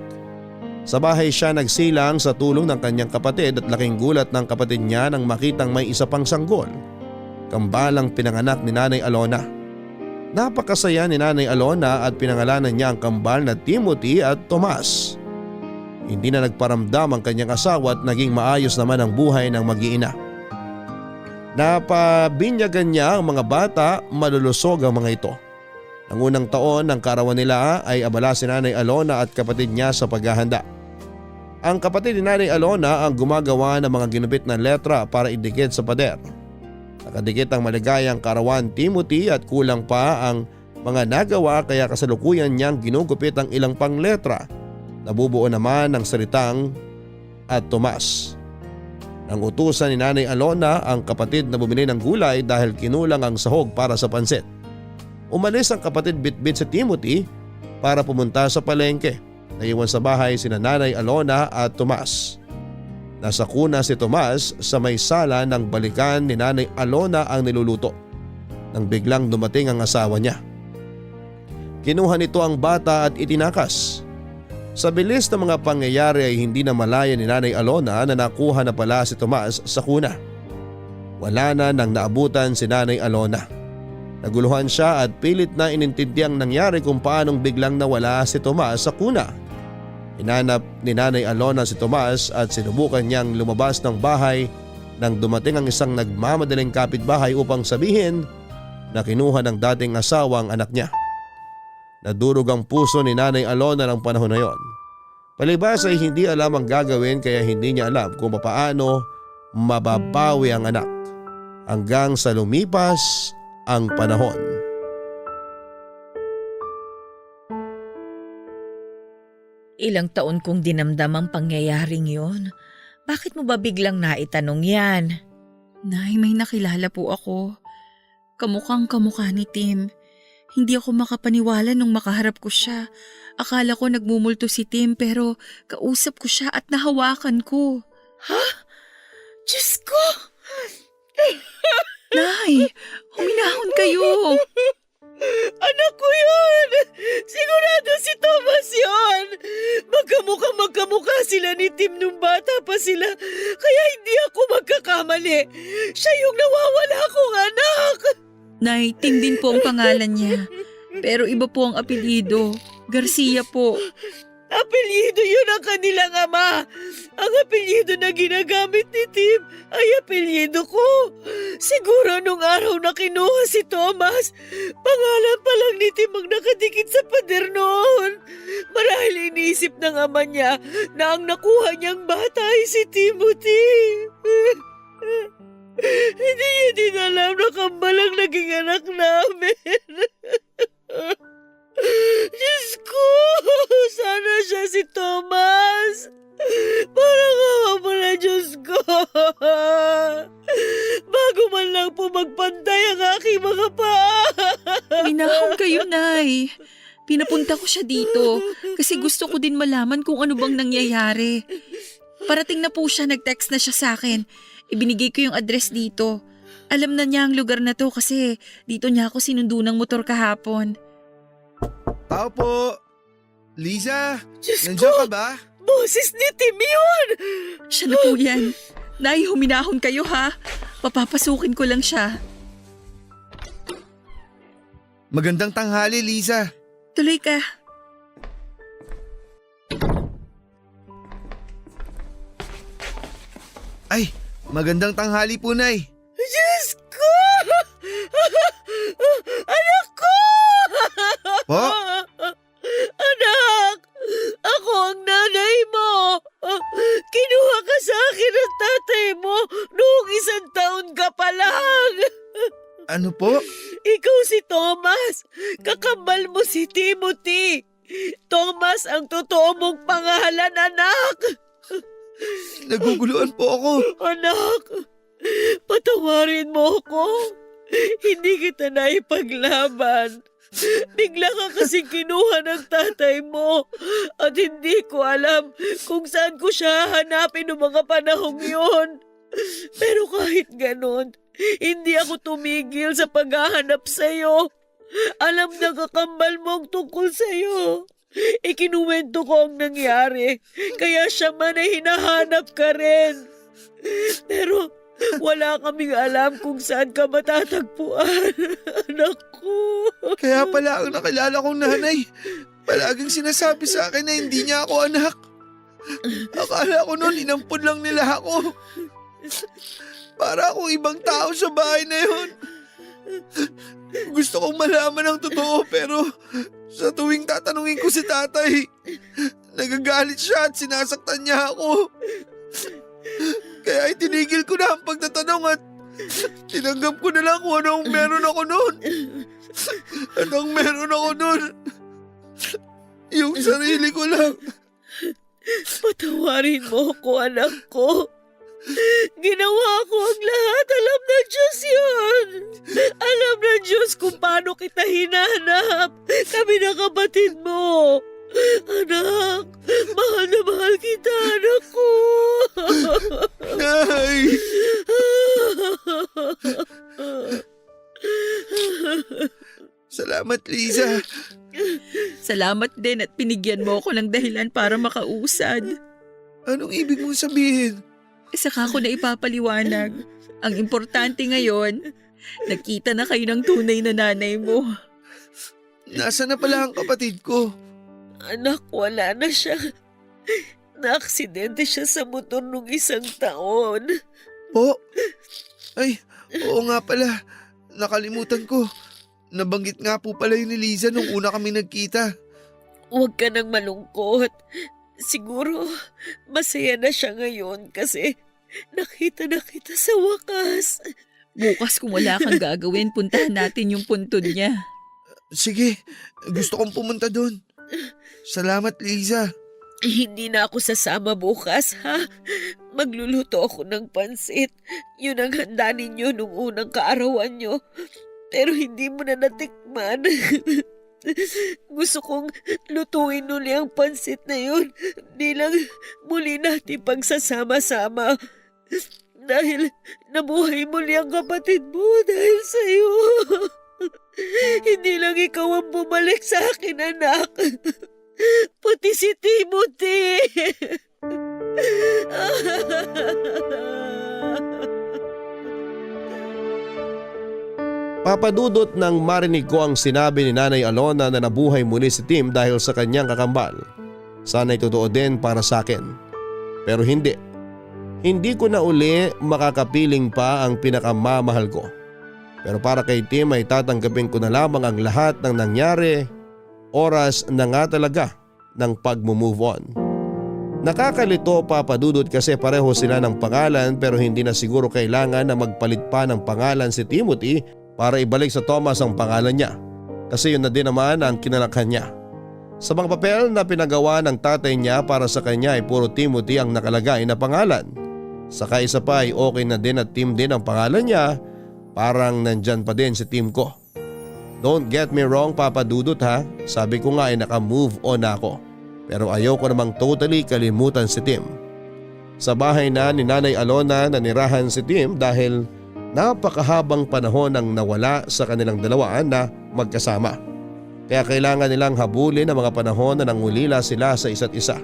Sa bahay siya nagsilang sa tulong ng kanyang kapatid at laking gulat ng kapatid niya nang makitang may isa pang sanggol. Kambalang pinanganak ni Nanay Alona. Napakasaya ni Nanay Alona at pinangalanan niya ang kambal na Timothy at Tomas. Hindi na nagparamdam ang kanyang asawa at naging maayos naman ang buhay ng mag-iina. Napabinyagan niya ang mga bata, malulusog ang mga ito. Ang unang taon ng kaarawan nila ay abala si Nanay Alona at kapatid niya sa paghahanda. Ang kapatid ni Nanay Alona ang gumagawa ng mga ginupit na letra para idikit sa pader. Nakadikit ang maligayang kaarawan Timothy at kulang pa ang mga nagawa kaya kasalukuyan niyang ginugupit ang ilang pang letra. Nabubuo naman ng salitang at Tomas. Nang utusan ni Nanay Alona ang kapatid na bumili ng gulay dahil kinulang ang sahog para sa pansit. Umalis ang kapatid bitbit si Timothy para pumunta sa palengke. Naiwan sa bahay sina Nanay Alona at Tomas. Nasa kuna si Tomas sa may sala ng balikan ni Nanay Alona ang niluluto. Nang biglang dumating ang asawa niya. Kinuha nito ang bata at itinakas. Sa bilis ng mga pangyayari ay hindi na malaya ni Nanay Alona na nakuha na pala si Tomas sa kuna. Wala na nang naabutan si Nanay Alona. Naguluhan siya at pilit na inintindihan nangyari kung paanong biglang nawala si Tomas sa kuna. Hinanap ni Nanay Alona si Tomas at sinubukan niyang lumabas ng bahay nang dumating ang isang nagmamadaling kapitbahay upang sabihin na kinuha ng dating asawa ang anak niya. Nadurog ang puso ni Nanay Alona ng panahon na yon. Palibhas ay hindi alam ang gagawin kaya hindi niya alam kung paano mababawi ang anak hanggang sa lumipas ang panahon. Ilang taon kong dinamdam ang pangyayaring yon. Bakit mo ba biglang naitanong yan? Nay, may nakilala po ako. Kamukhang kamukha ni Tim. Hindi ako makapaniwala nung makaharap ko siya. Akala ko nagmumulto si Tim pero kausap ko siya at nahawakan ko. Ha? Diyos ko! Nay, huminahon kayo. Anak ko yun! Sigurado si Thomas yun! Magkamukha sila ni Tim nung bata pa sila. Kaya hindi ako magkakamali. Siya yung nawawala kong anak! Nay, Tim din po ang pangalan niya. Pero iba po ang apelyido. Garcia po. Apelyido yun ang kanilang ama. Ang apelyido na ginagamit ni Tim ay apelyido ko. Siguro nung araw na kinuha si Thomas, pangalan pa lang ni Tim ang nakadikit sa pader noon. Marahil iniisip ng ama niya na ang nakuha niyang bata ay si Timothy. Hindi niya din alam na kambalang naging anak namin. Diyos ko! Sana siya si Thomas! Parang awa mo na, Diyos ko! Bago man lang po magpantay ang aking mga paa! Minahon kayo, Nay. Pinapunta ko siya dito kasi gusto ko din malaman kung ano bang nangyayari. Parating na po siya, nag-text na siya sa akin. Ibinigay ko yung address dito. Alam na niya ang lugar na to kasi dito niya ako sinundo ng motor kahapon. Tao po! Liza! Diyos Nandiyan ko! ka ba? Boses ni Tim yun! Siya na po yan. Nay, huminahon kayo ha. Papapasukin ko lang siya. Magandang tanghali, Liza. Tuloy ka. Ay, magandang tanghali po, Nay. Diyos ko! Anak ko! Po? Anak! Ako ang nanay mo! Kinuha ka sa akin ng tatay mo noong 1 taon ka pa lang! Ano po? Ikaw si Thomas! Kakambal mo si Timothy! Thomas ang totoo mong pangalan, anak! Naguguluhan po ako. Anak! Patawarin mo ako! Hindi kita naipaglaban. Bigla ka kasi kinuha ng tatay mo at hindi ko alam kung saan ko siya hanapin noong mga panahong yun. Pero kahit ganon, hindi ako tumigil sa paghahanap sa'yo. Alam na kakambal mo ang tungkol sa'yo. Ikinuwento ko ang nangyari, kaya siya man ay hinahanap ka rin. Pero Wala kaming alam kung saan ka matatagpuan, anak ko. Kaya pala ang nakilala kong nanay, palaging sinasabi sa akin na hindi niya ako anak. Akala ko noon inampun lang nila ako. Para akong ibang tao sa bahay na yun. Gusto kong malaman ang totoo pero sa tuwing tatanungin ko si tatay, nagagalit siya at sinasaktan niya ako. Kaya itinigil ko na ang pagtatanong at tinanggap ko na lang kung anong meron ako noon. At ang meron ako noon, yung sarili ko lang. Patawarin mo ko, anak ko. Ginawa ko ang lahat. Alam ng Diyos yun. Alam ng Diyos kung paano kita hinanap. Kami na kapatid mo. Anak, mahal na mahal kita, anak ko. Nay! Salamat, Liza. Salamat din at pinigyan mo ako ng dahilan para makausad. Anong ibig mong sabihin? Saka ko na ipapaliwanag. Ang importante ngayon, nakita na kayo ng tunay na nanay mo. Nasaan na pala ang kapatid ko? Anak, wala na siya. Naaksidente siya sa motor nung 1 taon. Po? Ay, oo nga pala. Nakalimutan ko. Nabanggit nga po pala yun ni Liza nung una kami nagkita. Huwag ka nang malungkot. Siguro, masaya na siya ngayon kasi nakita na kita sa wakas. Bukas kung wala kang gagawin, puntahan natin yung puntod niya. Sige, gusto kong pumunta doon. Salamat, Liza. Hindi na ako sasama bukas, ha? Magluluto ako ng pansit. Yun ang handa ninyo nung unang kaarawan nyo. Pero hindi mo na natikman. Gusto kong lutuin uli ang pansit na yun. Di lang muli natin pagsasama-sama. Dahil nabuhay muli ang kapatid mo dahil sa'yo. Hindi lang ikaw ang bumalik sa akin, anak. Pati si Timothy. Papadudot nang marinig ko ang sinabi ni Nanay Alona na nabuhay muli si Tim dahil sa kanyang kakambal. Sana'y totoo din para sa akin. Pero hindi. Hindi ko na uli makakapiling pa ang pinakamamahal ko. Pero para kay Tim ay tatanggapin ko na lamang ang lahat ng nangyari. Oras na nga talaga ng pag-move on. Nakakalito, Papadudot, kasi pareho sila ng pangalan pero hindi na siguro kailangan na magpalit pa ng pangalan si Timothy para ibalik sa Thomas ang pangalan niya. Kasi yun na din naman ang kinalakhan niya. Sa mga papel na pinagawa ng tatay niya para sa kanya ay puro Timothy ang nakalagay na pangalan. Saka isa pa ay okay na din at Tim din ang pangalan niya. Parang nandyan pa din si Tim ko. Don't get me wrong, Papadudot, ha. Sabi ko nga ay naka-move on na ako. Pero ayaw ko namang totally kalimutan si Tim. Sa bahay na ni Nanay Alona nanirahan si Tim dahil napakahabang panahon ang nawala sa kanilang dalawaan na magkasama. Kaya kailangan nilang habulin ang mga panahon na nangulila sila sa isa't isa.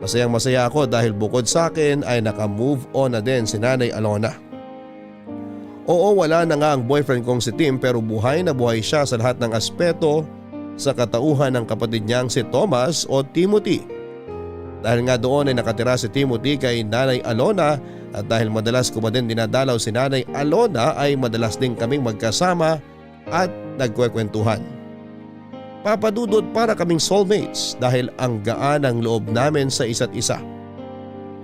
Masayang masaya ako dahil bukod sa akin ay naka-move on na din si Nanay Alona. Oo, wala na nga ang boyfriend kong si Tim pero buhay na buhay siya sa lahat ng aspeto sa katauhan ng kapatid niyang si Thomas o Timothy. Dahil nga doon ay nakatira si Timothy kay Nanay Alona at dahil madalas ko ba din dinadalaw si Nanay Alona ay madalas din kaming magkasama at nagkwekwentuhan. Papadudot, para kaming soulmates dahil ang gaan ang loob namin sa isa't isa.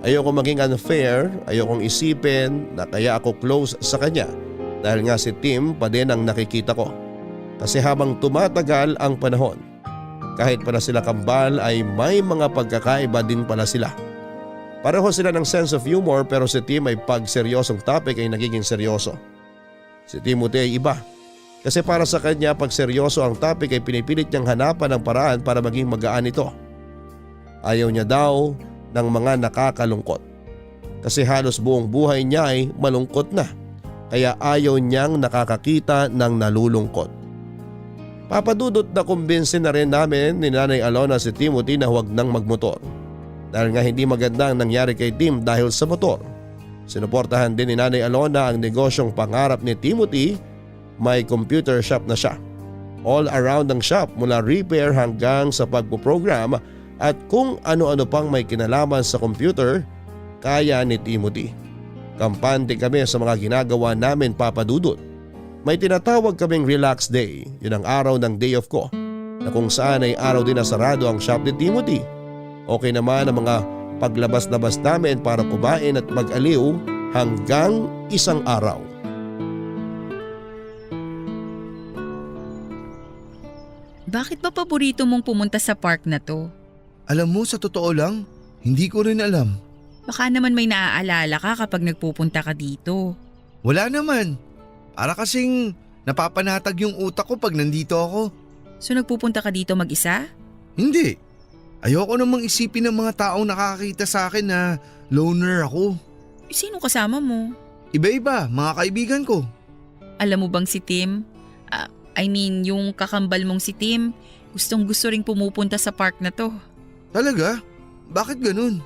Ayoko maging unfair, ayokong isipin na kaya ako close sa kanya dahil nga si Tim pa din ang nakikita ko. Kasi habang tumatagal ang panahon, kahit pala sila kambal ay may mga pagkakaiba din pala sila. Pareho sila ng sense of humor pero si Tim ay pag seryosong topic ay nagiging seryoso. Si Timothy ay iba. Kasi para sa kanya pag seryoso ang topic ay pinipilit niyang hanapan ng paraan para maging magaan ito. Ayaw niya daw ng mga nakakalungkot. Kasi halos buong buhay niya ay malungkot na. Kaya ayaw niyang nakakakita ng nalulungkot. Papadudot na kumbinsin na rin namin ni Nanay Alona si Timothy na huwag nang magmotor. Dahil nga hindi maganda ang nangyari kay Tim dahil sa motor. Sinuportahan din ni Nanay Alona ang negosyong pangarap ni Timothy. May computer shop na siya. All around ang shop mula repair hanggang sa pagpuprogram at kung ano-ano pang may kinalaman sa computer, kaya ni Timothy. Kampante kami sa mga ginagawa namin, Papa Dudut. May tinatawag kaming relax day, yun ang araw ng day off ko, na kung saan ay araw din na sarado ang shop ni Timothy. Okay naman ang mga paglabas-labas namin para kumain at mag-aliw hanggang isang araw. Bakit ba paborito mong pumunta sa park na to? Alam mo, sa totoo lang, hindi ko rin alam. Baka naman may naaalala ka kapag nagpupunta ka dito. Wala naman. Para kasing napapanatag yung utak ko pag nandito ako. So nagpupunta ka dito mag-isa? Hindi. Ayoko namang isipin ng mga taong nakakakita sa akin na loner ako. Sino kasama mo? Iba-iba, mga kaibigan ko. Alam mo bang si Tim? Yung kakambal mong si Tim, gustong gusto ring pumupunta sa park na to. Talaga? Bakit ganun?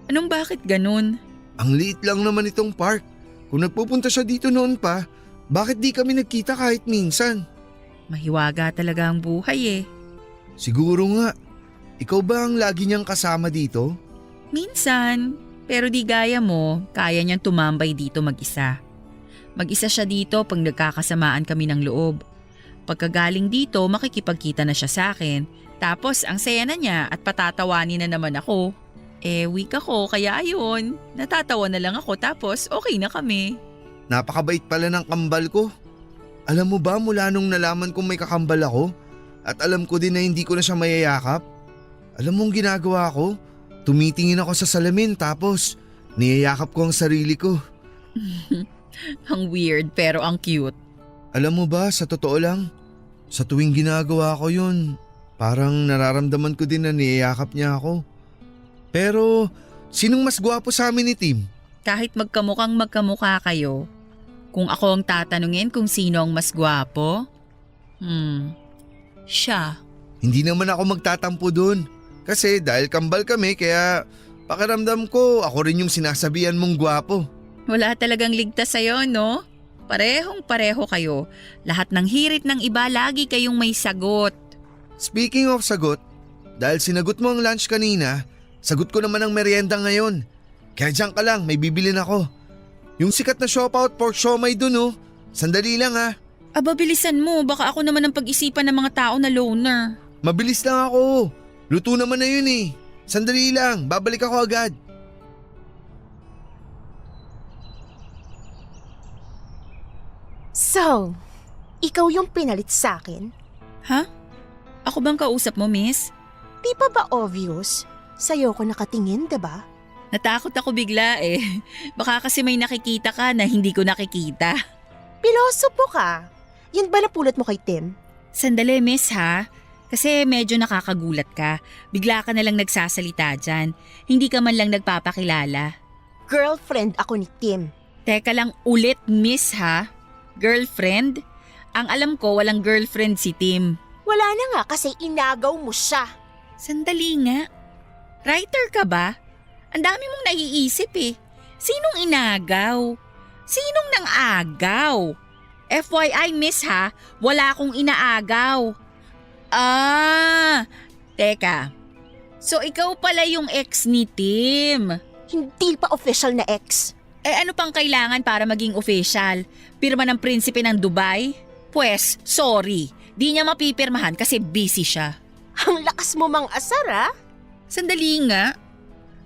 Anong bakit ganun? Ang liit lang naman itong park. Kung nagpupunta siya dito noon pa, bakit di kami nagkita kahit minsan? Mahiwaga talaga ang buhay eh. Siguro nga. Ikaw ba ang lagi niyang kasama dito? Minsan, pero di gaya mo, kaya niyang tumambay dito mag-isa. Mag-isa siya dito pag nagkakasamaan kami ng loob. Pagkagaling dito, makikipagkita na siya sa akin. Tapos ang saya na niya at patatawanin na naman ako. Weak ako kaya ayun, natatawa na lang ako tapos okay na kami. Napakabait pala ng kambal ko. Alam mo ba mula nung nalaman kong may kakambal ako at alam ko din na hindi ko na siya mayayakap? Alam mong ginagawa ko? Tumitingin ako sa salamin tapos niyayakap ko ang sarili ko. Ang weird pero ang cute. Alam mo ba, sa totoo lang, sa tuwing ginagawa ko yun, parang nararamdaman ko din na niyayakap niya ako. Pero sinong mas gwapo sa amin ni Tim? Kahit magkamukha kayo, kung ako ang tatanungin kung sino ang mas gwapo, siya. Hindi naman ako magtatampo dun. Kasi dahil kambal kami kaya pakiramdam ko ako rin yung sinasabihan mong gwapo. Wala talagang ligtas sa'yo, no? Parehong-pareho kayo. Lahat ng hirit ng iba, lagi kayong may sagot. Speaking of sagot, dahil sinagot mo ang lunch kanina, sagot ko naman ang merienda ngayon. Kaya diyan ka lang, may bibilin ako. Yung sikat na Siopaw at pork siomay dun oh. Sandali lang ha. Aba, bilisan mo. Baka ako naman ang pag-isipan ng mga tao na loner. Mabilis lang ako. Luto naman na yun eh. Sandali lang, babalik ako agad. So, ikaw yung pinalit sa akin? Ha? Ako bang kausap mo, miss? Di pa ba obvious? Sa'yo ko nakatingin, diba? Natakot ako bigla eh. Baka kasi may nakikita ka na hindi ko nakikita. Pilosopo ka. Yan ba napulot mo kay Tim? Sandali, miss ha? Kasi medyo nakakagulat ka. Bigla ka na lang nagsasalita dyan. Hindi ka man lang nagpapakilala. Girlfriend ako ni Tim. Teka lang ulit, miss ha? Girlfriend? Ang alam ko, walang girlfriend si Tim. Wala na nga kasi inagaw mo siya. Sandali nga. Writer ka ba? Ang dami mong naiisip eh. Sinong inagaw? Sinong nang agaw? FYI miss ha, wala akong inaagaw. Teka. So ikaw pala yung ex ni Tim. Hindi pa official na ex. Ano pang kailangan para maging official? Pirma ng prinsipe ng Dubai? Pwes, sorry. Di niya mapipirmahan kasi busy siya. Ang lakas mo mang asar ha? Sandali nga.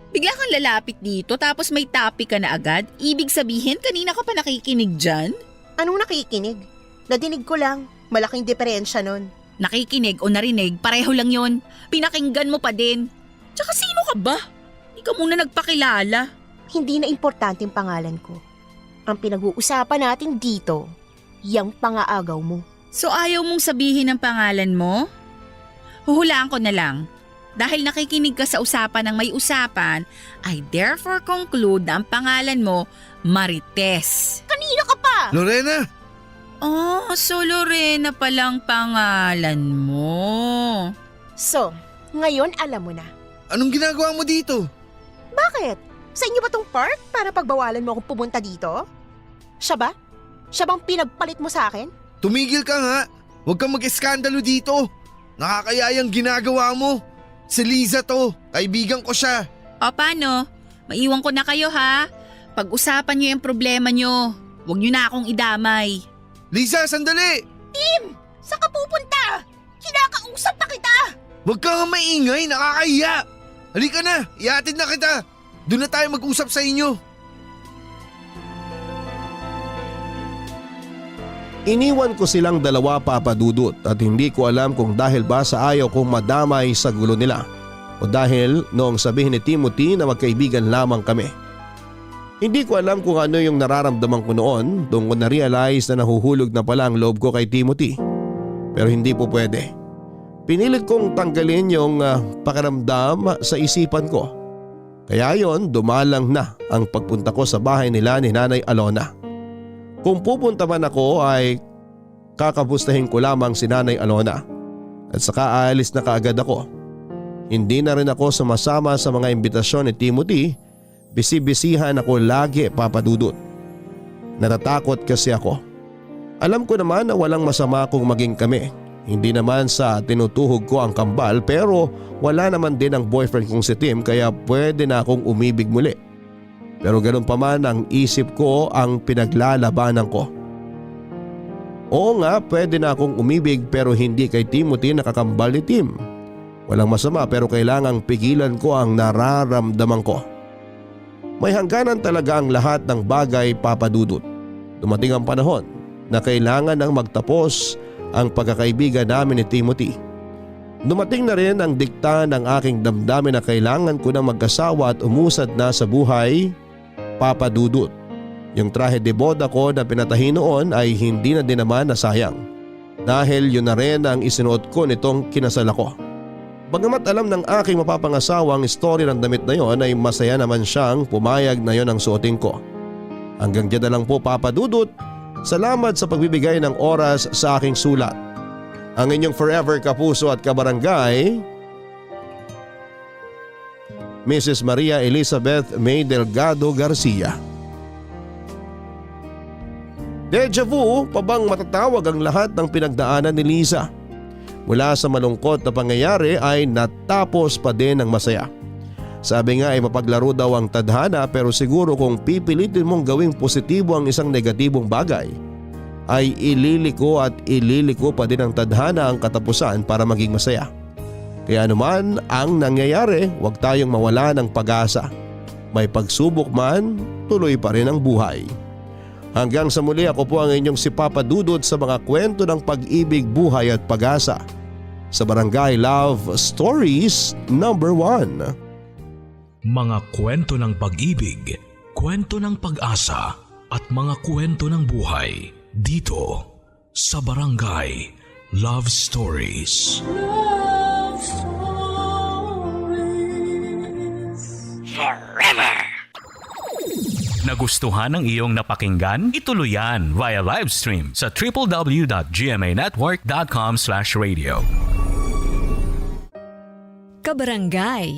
Bigla kang lalapit dito tapos may topic ka na agad? Ibig sabihin kanina ka pa nakikinig dyan? Anong nakikinig? Nadinig ko lang. Malaking diferensya nun. Nakikinig o narinig, pareho lang yon. Pinakinggan mo pa din. Tsaka sino ka ba? Hindi ka muna nagpakilala. Hindi na importante yung pangalan ko. Ang pinag-uusapan natin dito, yung pangaagaw mo. So ayaw mong sabihin ang pangalan mo? Huhulaan ko na lang. Dahil nakikinig ka sa usapan ng may usapan, I therefore conclude na ang pangalan mo, Marites. Kanina ka pa! Lorena! Oh, so Lorena palang pangalan mo. So, ngayon alam mo na. Anong ginagawa mo dito? Bakit? Sa inyo ba tong park para pagbawalan mo akong pumunta dito? Siya ba? Siya bang pinagpalit mo sa akin? Tumigil ka nga. Huwag kang mag-eskandalo dito. Nakakayayang ginagawa mo. Si Liza to. Kaibigan ko siya. O paano? Maiwan ko na kayo ha. Pag-usapan niyo yung problema niyo. Huwag niyo na akong idamay. Liza, sandali! Saan ka pupunta? Kinakausap pa kita! Huwag ka nga maingay, nakakahiya! Halika na, ihatid na kita! Doon na tayo mag-usap sa inyo. Iniwan ko silang dalawa, Papa Dudut, at hindi ko alam kung dahil ba sa ayaw kong madamay sa gulo nila o dahil noong sabihin ni Timothy na magkaibigan lamang kami. Hindi ko alam kung ano yung nararamdaman ko noon doon ko na-realize na nahuhulog na pala ang loob ko kay Timothy. Pero hindi po pwede. Pinilit kong tanggalin yung pakiramdam sa isipan ko. Kaya yon, dumalang na ang pagpunta ko sa bahay nila ni Nanay Alona. Kung pupunta man ako ay kakapustahin ko lamang si Nanay Alona at saka aalis na kaagad ako. Hindi na rin ako sumasama sa mga imbitasyon ni Timothy. Bisi-bisihan ako lagi, Papa Dudut. Natatakot kasi ako. Alam ko naman na walang masama kung maging kami. Hindi naman sa tinutuhog ko ang kambal pero wala naman din ang boyfriend kong si Tim kaya pwede na akong umibig muli. Pero ganun pa man ang isip ko ang pinaglalabanan ko. Oo nga, pwede na akong umibig pero hindi kay Timothy na kakambal ni Tim. Walang masama pero kailangang pigilan ko ang nararamdaman ko. May hangganan talaga ang lahat ng bagay, Papa Dudut. Dumating ang panahon na kailangan nang magtapos ang pagkakaibigan namin ni Timothy. Dumating na rin ang dikta ng aking damdamin na kailangan ko na mag-asawa at umusad na sa buhay, Papa Dudut. Yung trahe de boda ko na pinatahi noon ay hindi na din naman nasayang. Dahil yun na rin ang isinuot ko nitong kinasal ako. Bagamat alam ng aking mapapangasawa ang story ng damit na yon ay masaya naman siyang pumayag na yon ang suotin ko. Hanggang dyan na lang po, Papa Dudut. Salamat sa pagbibigay ng oras sa aking sulat. Ang inyong forever kapuso at kabarangay, Mrs. Maria Elizabeth May Delgado Garcia. Deja vu, pa bang matatawag ang lahat ng pinagdaanan ni Liza? Mula sa malungkot na pangyayari ay natapos pa din ng masaya. Sabi nga ay mapaglaro daw ang tadhana pero siguro kung pipilitin mong gawing positibo ang isang negatibong bagay ay ililiko pa din ang tadhana ang katapusan para maging masaya. Kaya anuman ang nangyayari, huwag tayong mawala ng pag-asa. May pagsubok man, tuloy pa rin ang buhay. Hanggang sa muli, ako po ang inyong si Papa Dudut sa mga kwento ng pag-ibig, buhay at pag-asa sa Barangay Love Stories number 1. Mga kwento ng pag-ibig, kwento ng pag-asa at mga kwento ng buhay dito sa Barangay Love Stories. Love Stories. Nagustuhan ng iyong napakinggan? Ituloy yan via live stream sa www.gmanetwork.com/radio. Kabarangay,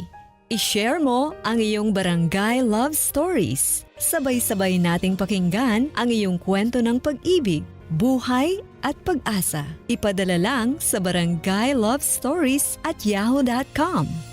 i-share mo ang iyong barangay love stories. Sabay-sabay nating pakinggan ang iyong kwento ng pag-ibig, buhay at pag-asa. Ipadala lang sa barangaylovestories@yahoo.com.